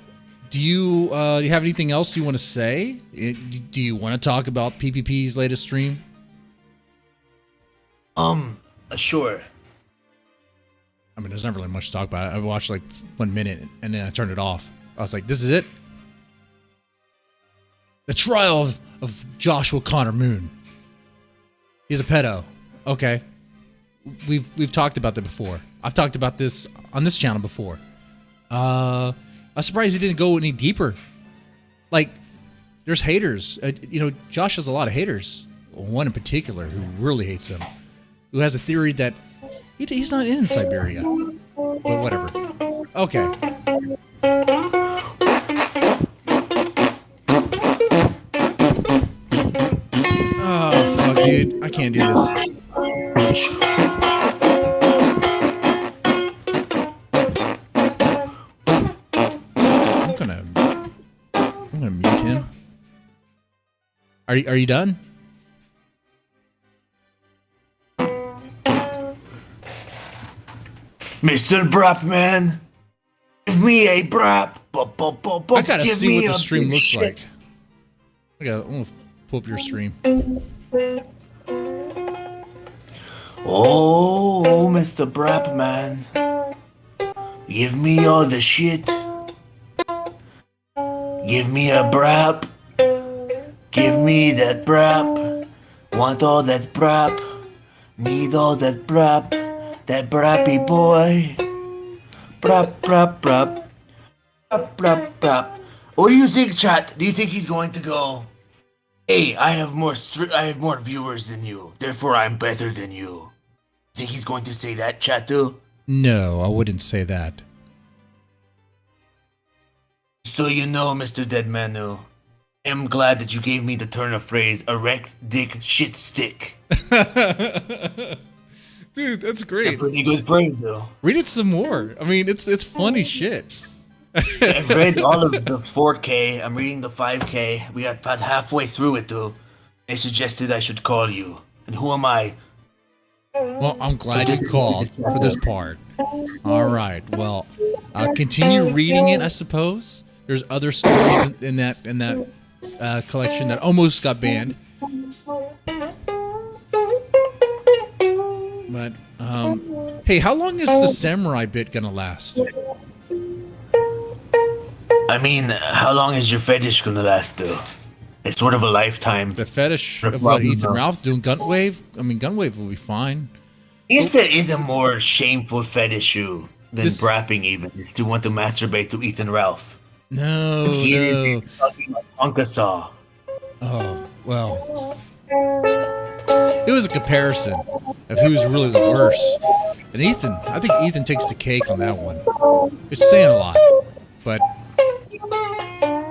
do you have anything else you want to say? Do you want to talk about PPP's latest stream? Sure. I mean, there's not really much to talk about. I watched like 1 minute and then I turned it off. I was like, this is it? The trial of Joshua Connor Moon. He's a pedo. Okay. We've talked about that before. I've talked about this on this channel before. I'm surprised he didn't go any deeper. Like, there's haters. You know, Josh has a lot of haters. One in particular who really hates him. Who has a theory that he's not in Siberia. But whatever. Okay. Oh, fuck, dude. I can't do this. I'm gonna mute him. Are you done? Mr. Brap, man. Give me a brap. I gotta see what the stream looks like. I'm gonna pull up your stream. Oh, Mr. Brap, man. Give me all the shit. Give me a brap. Give me that brap. Want all that brap. Need all that brap. That brappy boy. Brap, brap, brap. Brap, brap, brap. What do you think, chat? Do you think he's going to go, hey, I have more viewers than you, therefore I'm better than you? Think he's going to say that, chat, too? No, I wouldn't say that. So you know, Mr. Deadmanu, I am glad that you gave me the turn of phrase, erect dick shit stick. Dude, that's great. It's a pretty good phrase, though. Read it some more. I mean, it's funny shit. I've read all of the 4K. I'm reading the 5K. We got about halfway through it, though. They suggested I should call you. And who am I? Well, I'm glad you called for this part. All right. Well, continue reading it, I suppose. There's other stories in that collection that almost got banned. But hey, how long is the samurai bit gonna last? I mean, how long is your fetish gonna last, though? It's sort of a lifetime. The fetish of what Ethan Ralph doing GUNTWAVE? I mean, GUNTWAVE will be fine. Is there is a more shameful fetish than brapping even, is to want to masturbate to Ethan Ralph. No. Tonkasaw. Oh, well. It was a comparison of who's really the worst. And Ethan, I think Ethan takes the cake on that one. It's saying a lot. But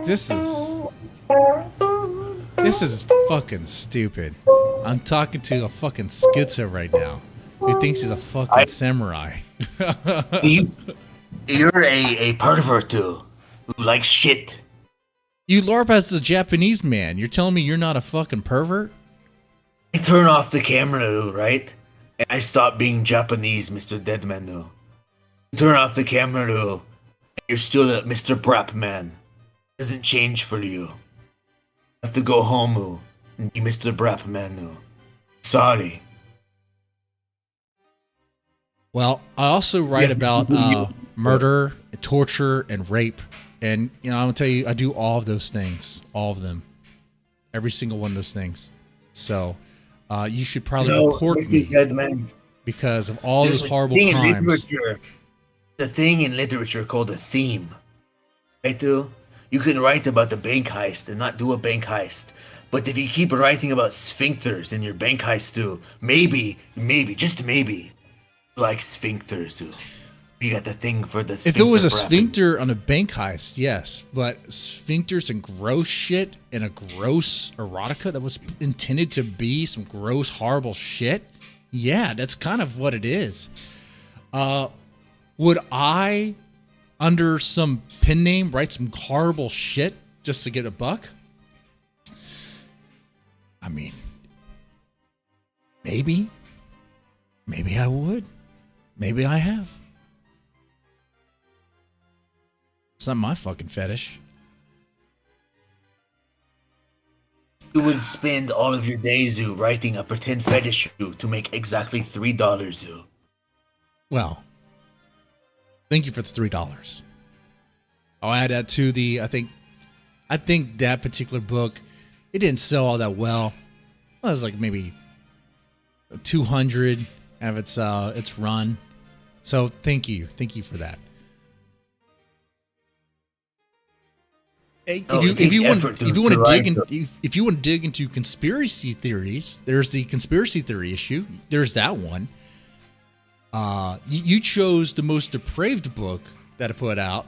this is fucking stupid. I'm talking to a fucking schizo right now who thinks he's a fucking samurai. You're a pervert too, who likes shit. You LARP as a Japanese man. You're telling me you're not a fucking pervert? I turn off the camera, right? And I stop being Japanese, Mr. Deadman, though. Turn off the camera, though. And you're still a Mr. Brap man. Doesn't change for you. Have to go home, and be Mr. Brap man, though. Sorry. Well, I also write about murder, torture, and rape. And, I'm going to tell you, I do all of those things. All of them. Every single one of those things. So, you should probably report me because of all those horrible crimes. The thing in literature called a theme. Right, dude? You can write about the bank heist and not do a bank heist. But if you keep writing about sphincters in your bank heist, too, maybe, just maybe, like sphincters, too. You got the thing for the sphincter. If it was a sphincter on a bank heist, yes. But sphincters and gross shit and a gross erotica that was intended to be some gross, horrible shit, yeah, that's kind of what it is. Would I, under some pen name, write some horrible shit just to get a buck? I mean, maybe. Maybe I would. Maybe I have. It's not my fucking fetish. You would spend all of your days, Zoo, writing a pretend fetish to make exactly $3, Zoo. Well, thank you for the $3. I'll add that to the. I think that particular book, it didn't sell all that well. It was like maybe 200 of its run. So thank you for that. If you want to dig into conspiracy theories, there's the conspiracy theory issue. There's that one. You chose the most depraved book that I put out.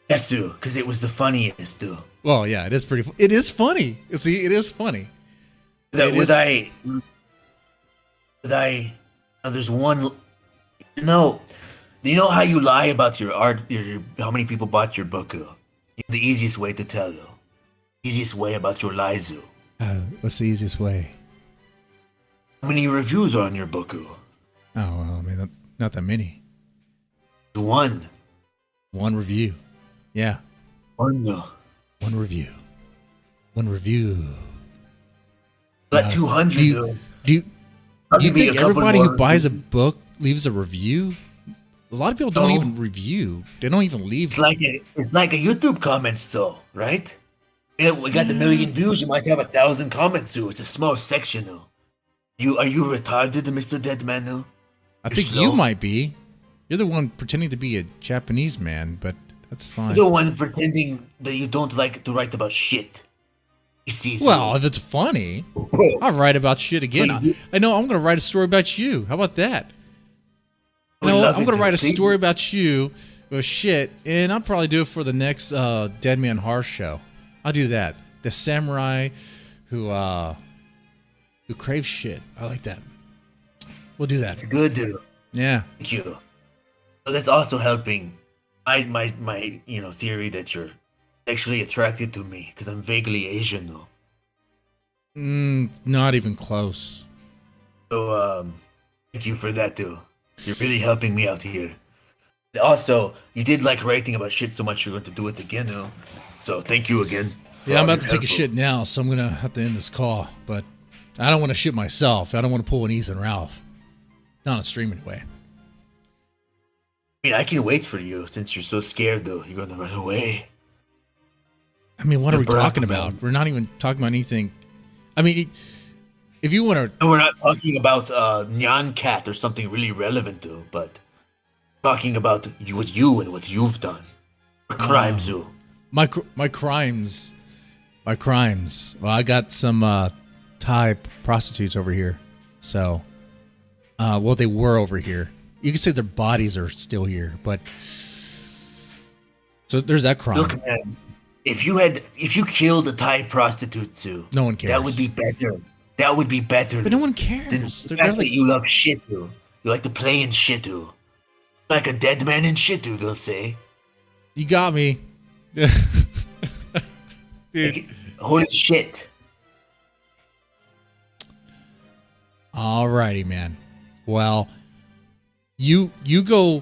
Yes, Sue, because it was the funniest, Sue. Well, yeah, it is pretty. It is funny. See, it is funny. There's one. No, you know how you lie about your art? How many people bought your book? The easiest way to tell, though. Easiest way about your lies, Zoo. What's the easiest way? How many reviews are on your book? Oh, well, I mean, not that many. One review. Yeah. One review. One review. But 200. Do you think everybody who buys a book leaves a review? A lot of people don't even review. They don't even leave. It's like a YouTube comments, though, right? Yeah, we got the million views. You might have 1,000 comments, too. It's a small section, though. Are you retarded, Mr. Deadman, though? I think you might be. You're the one pretending to be a Japanese man, but that's fine. You're the one pretending that you don't like to write about shit. Well, if it's funny, I'll write about shit again. I know I'm going to write a story about you. How about that? I'm going to write a story about you with shit, and I'll probably do it for the next Dead Man Horror show. I'll do that. The samurai who craves shit. I like that. We'll do that. It's good, dude. Yeah. Thank you. So that's also helping my theory that you're sexually attracted to me because I'm vaguely Asian, though. Not even close. So thank you for that, dude. You're really helping me out here. Also, you did like writing about shit so much you're going to do it again, though. So thank you again. Yeah, I'm about to take a shit now, so I'm going to have to end this call. But I don't want to shit myself. I don't want to pull an Ethan Ralph. Not on stream anyway. I mean, I can wait for you since you're so scared, though. You're gonna run away. I mean, what are we Brap talking man. about? We're not even talking about anything. I mean, if you want to, And we're not talking about Nyan Cat or something really relevant, though, but talking about what you and what you've done. Or crimes, though. my crimes. Well, I got some Thai prostitutes over here. So, well, they were over here. You can say their bodies are still here, but so there's that crime. Look, man, if you killed a Thai prostitute, Sue, No one cares. That would be better. That would be better. But no one than cares. the They're fact that like, you love Shitu. You like to play in Shitu. Like a dead man in Shitu, they'll say. you got me. Dude. Like, holy shit. Alrighty, man. Well, you go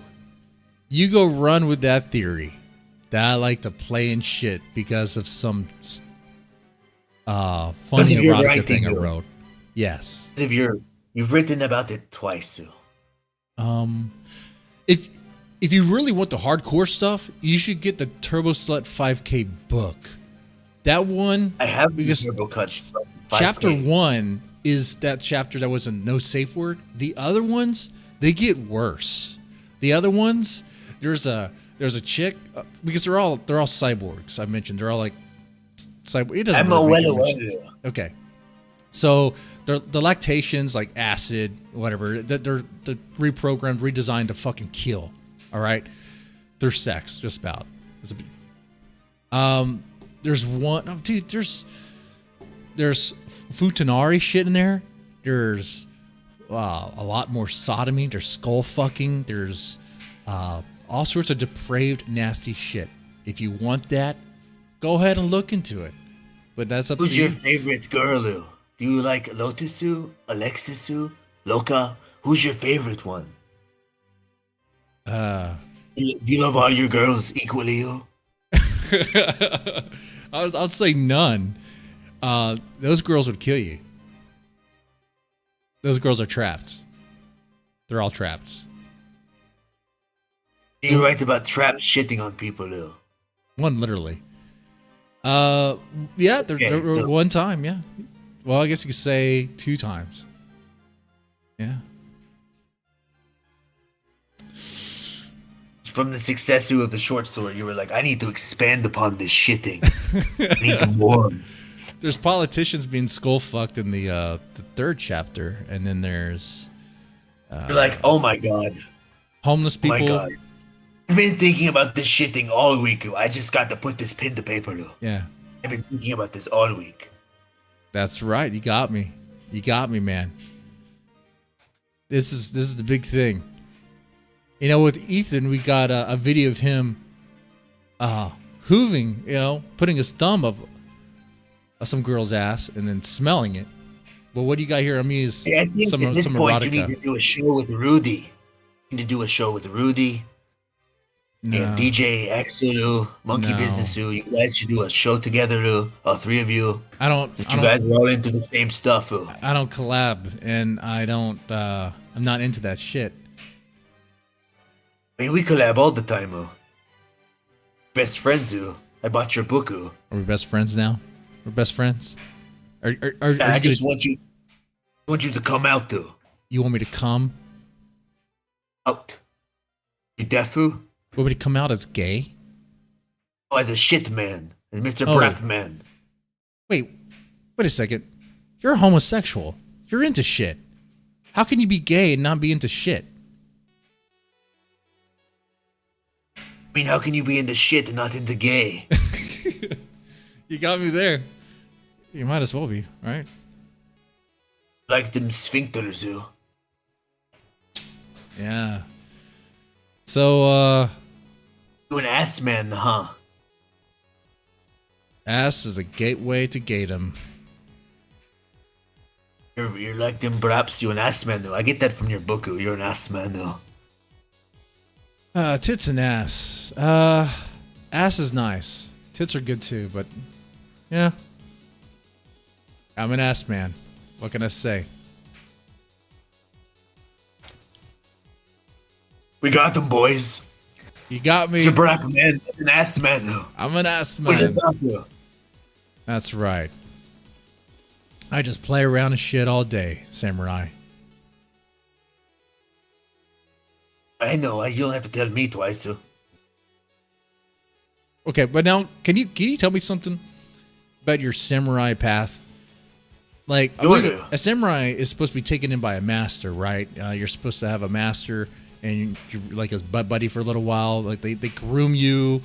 run with that theory that I like to play in shit because of some funny of your erotica writing, thing I though. wrote. Yes. If you've written about it twice, Sue. If you really want the hardcore stuff, you should get the Turbo Slut 5K book. That one, I have the because Turbo Cut. chapter 1 is that chapter that was a no safe word. The other ones, they get worse. The other ones, there's a chick because they're all cyborgs. I mentioned they're all like cyborg. It doesn't I'm really make well it much- aware. Okay, so the lactations like acid, whatever. They're reprogrammed, redesigned to fucking kill. All right, they're sex just about. There's one, oh, dude. There's futanari shit in there. There's a lot more sodomy. There's skull fucking. There's all sorts of depraved, nasty shit. If you want that, go ahead and look into it. But that's up Who's to your you. favorite girl, Lou? Do you like Lotusu, Alexisu, Loka? Who's your favorite one? Do you love all your girls equally, Lou? I'll say none. Those girls would kill you. Those girls are trapped. They're all trapped. You write about trapped shitting on people, Lou. One literally. Yeah, Okay, there so- one time, yeah. Well, I guess you could say 2 times. Yeah. From the success of the short story, you were like, I need to expand upon this shitting. I need more. There's politicians being skull fucked in the 3rd chapter, and then there's You're like, oh my god. homeless Oh my people. god. I've been thinking about this shitting all week. I just got to put this pen to paper, Lou. Yeah, I've been thinking about this all week. that's right. You got me. You got me, man. This is the big thing. You know, with Ethan, we got a video of him hooving, putting his thumb up some girl's ass and then smelling it. But what do you got here? I mean, is I think some at this point you erotica. need to do a show with Rudy. You need to do a show with Rudy No. and DJ Axelu, Monkey No. Business Lou. You guys should do a show together, Lou. All 3 of you. I don't. That I you don't, guys are all into the same stuff, Lou. I don't collab, and I don't. I'm not into that shit. I mean, we collab all the time, Lou. Best friends, Lou. I bought your book, Lou. Are we best friends now? We're best friends. Are I you just gonna- want you to come out, Lou. you want me to come? Out. You deaf, Lou? Want me to come out as gay? Oh, as a shit man. As Mr. Oh. Brap man. Wait a second. You're a homosexual. You're into shit. How can you be gay and not be into shit? I mean, how can you be into shit and not into gay? You got me there. You might as well be, right? Like them sphincters, Lou. Yeah. So, You an ass man, huh? ass is a gateway to gaydom. You're like them Braps, you an ass man, though. I get that from your book, Lou. You're an ass man, though. Tits and ass. Ass is nice. Tits are good too, but yeah. I'm an ass man. What can I say? We got them, boys. You got me. It's a black man, an ass man though. I'm an ass What man. is that though? That's right. I just play around and shit all day, samurai. I know. You don't have to tell me twice, so. Okay, but now can you tell me something about your samurai path? Like, I believe a samurai is supposed to be taken in by a master, right? You're supposed to have a master, and you're like his butt buddy for a little while. Like they groom you.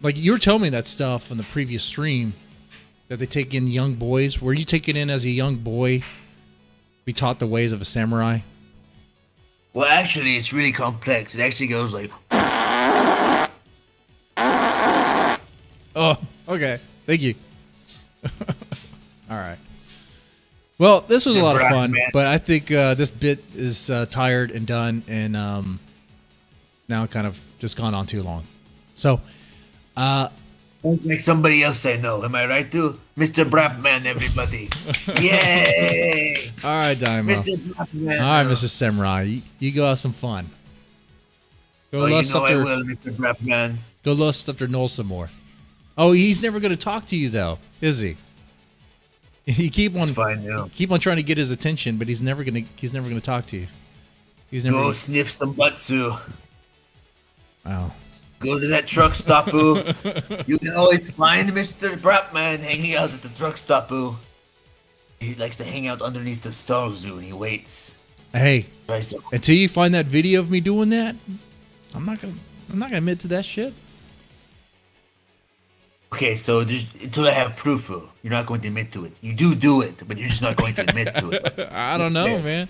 Like you were telling me that stuff on the previous stream, that they take in young boys. Were you taken in as a young boy, be taught the ways of a samurai? Well, actually, it's really complex. It actually goes like. Oh, okay. Thank you. All right. Well, this was a lot of fun, but I think this bit is tired and done, and now kind of just gone on too long. So, don't make somebody else say no. Am I right, too? Mr. Brapman, everybody. Yay! All right, Daimo. Mr. Brapman. All right, Mr. Samurai. You go have some fun. Go lust I after, will, Mr. Brapman. Go lust after Noel some more. Oh, he's never going to talk to you, though, is he? You keep on trying to get his attention, but he's never gonna talk to you. He's never Go sniff some butsu. Wow. Go to that truck stop, boo. You can always find Mr. Brapman hanging out at the truck stop, boo. He likes to hang out underneath the star zoo and he waits. Hey, until you find that video of me doing that, I'm not gonna admit to that shit. Okay, so until I have proof, you're not going to admit to it. You do it, but you're just not going to admit to it. I don't know, man.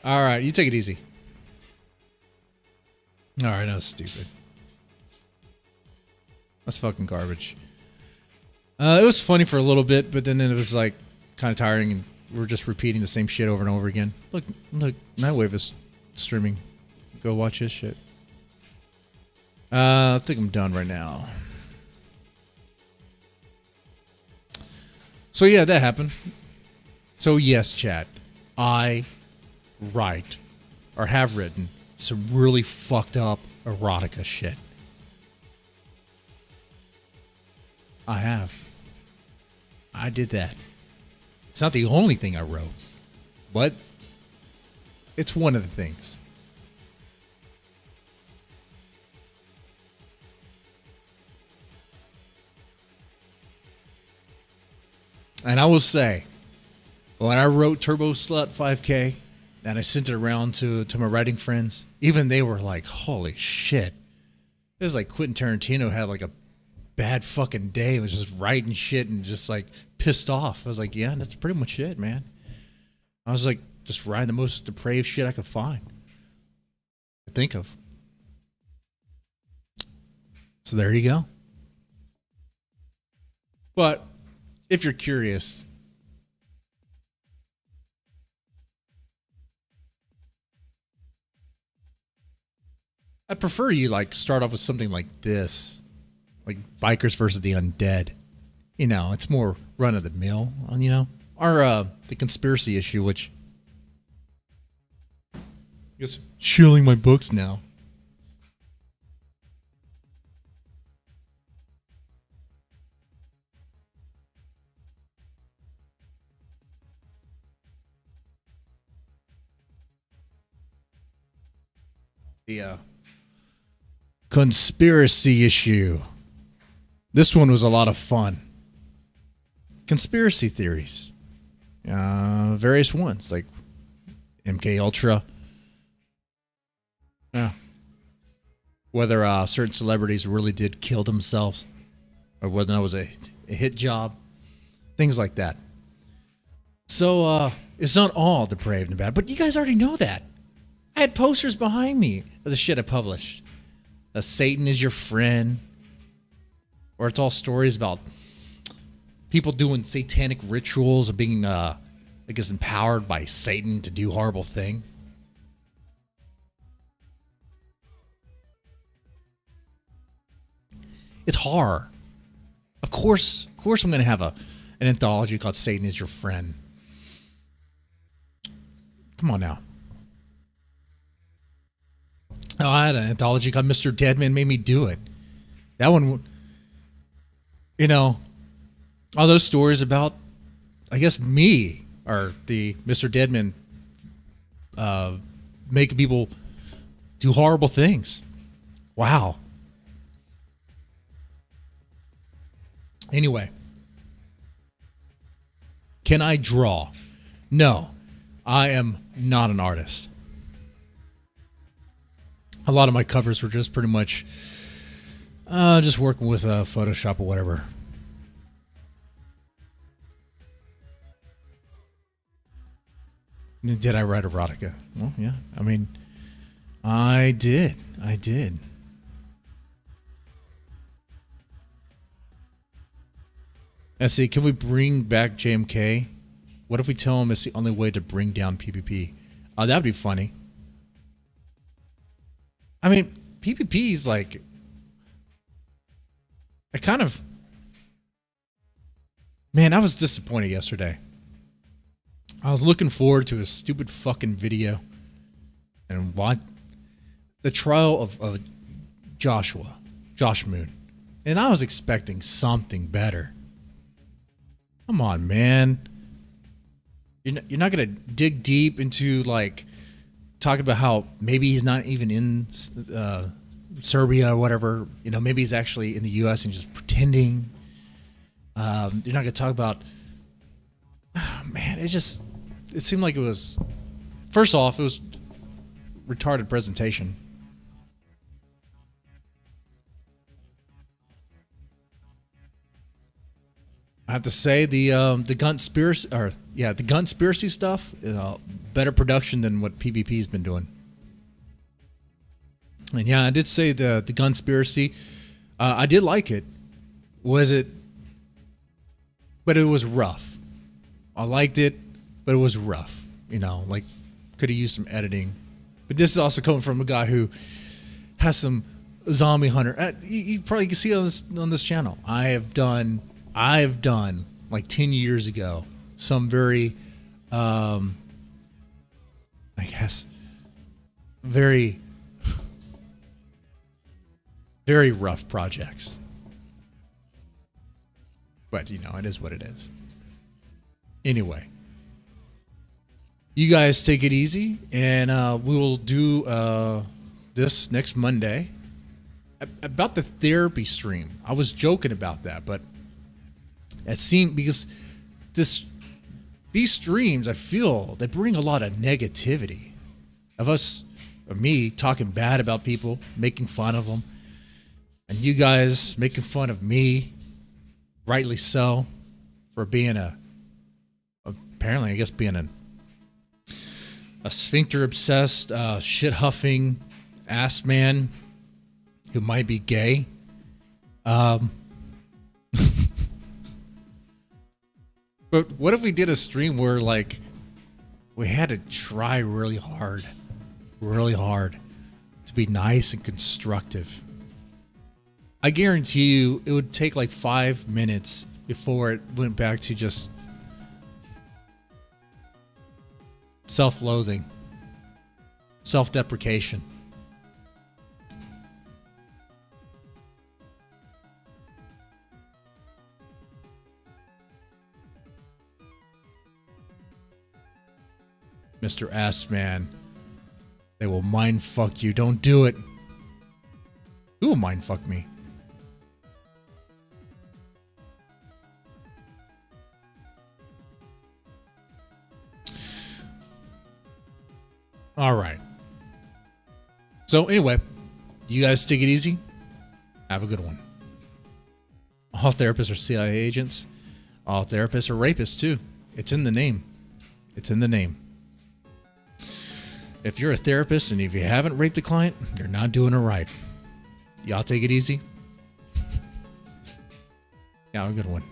All right, you take it easy. All right, that's stupid. That's fucking garbage. It was funny for a little bit, but then it was like kind of tiring, and we're just repeating the same shit over and over again. Look, Nightwave is streaming. Go watch his shit. I think I'm done right now. So yeah, that happened. So yes, chat, I write or have written some really fucked up erotica shit. I have. I did that. It's not the only thing I wrote, but it's one of the things. And I will say, when I wrote Turbo Slut 5K and I sent it around to my writing friends, even they were like, holy shit. It was like Quentin Tarantino had like a bad fucking day. It was just writing shit and just like pissed off. I was like, yeah, that's pretty much it, man. I was like, just writing the most depraved shit I could find. I think of. So there you go. But if you're curious, I prefer you like start off with something like this, like Bikers versus the Undead. You know, it's more run of the mill, you know, or the conspiracy issue, which I guess shilling my books now. The conspiracy issue. This one was a lot of fun. Conspiracy theories. Various ones like MK Ultra. Yeah. Whether certain celebrities really did kill themselves, or whether that was a hit job. Things like that. So it's not all depraved and bad, but you guys already know that. I had posters behind me of the shit I published. Satan is your friend. Or it's all stories about people doing satanic rituals and being, I guess, empowered by Satan to do horrible things. It's horror. Of course I'm going to have an anthology called Satan is Your Friend. Come on now. Oh, I had an anthology called Mr. Deadman Made Me Do It. That one, you know, all those stories about, I guess, me or the Mr. Deadman making people do horrible things. Wow. Anyway, can I draw? No, I am not an artist. A lot of my covers were just pretty much just working with Photoshop or whatever. Did I write erotica? Well, yeah. I mean, I did. Let's see, can we bring back JMK? What if we tell him it's the only way to bring down PPP? That'd be funny. I mean, PPP is like, man, I was disappointed yesterday. I was looking forward to a stupid fucking video and what the trial of Josh Moon, and I was expecting something better. Come on, man. You're not gonna dig deep into like talking about how maybe he's not even in Serbia or whatever. You know, maybe he's actually in the U.S. and just pretending. You're not gonna talk about. Oh, man, it seemed like it was. First off, it was retarded presentation. I have to say the Gunspiracy stuff is better production than what PvP's been doing. And yeah, I did say the Gunspiracy. I did like it. But it was rough. I liked it, but it was rough. You know, like could have used some editing. But this is also coming from a guy who has some zombie hunter. You probably can see on this channel. I've done like 10 years ago some very I guess very very rough projects, but you know, it is what it is. Anyway, you guys take it easy, and we will do this next Monday about the therapy stream. I was joking about that, but it seemed because these streams, I feel they bring a lot of negativity of me talking bad about people, making fun of them, and you guys making fun of me, rightly so, for being apparently, I guess, being a sphincter obsessed, shit huffing ass man who might be gay. But what if we did a stream where, like, we had to try really hard to be nice and constructive? I guarantee you it would take like 5 minutes before it went back to just self-loathing, self-deprecation. Mr. Ass Man, they will mind fuck you. Don't do it. Who will mind fuck me? All right. So anyway, you guys take it easy. Have a good one. All therapists are CIA agents. All therapists are rapists too. It's in the name. It's in the name. If you're a therapist and if you haven't raped a client, you're not doing it right. Y'all take it easy. Yeah, have a good one.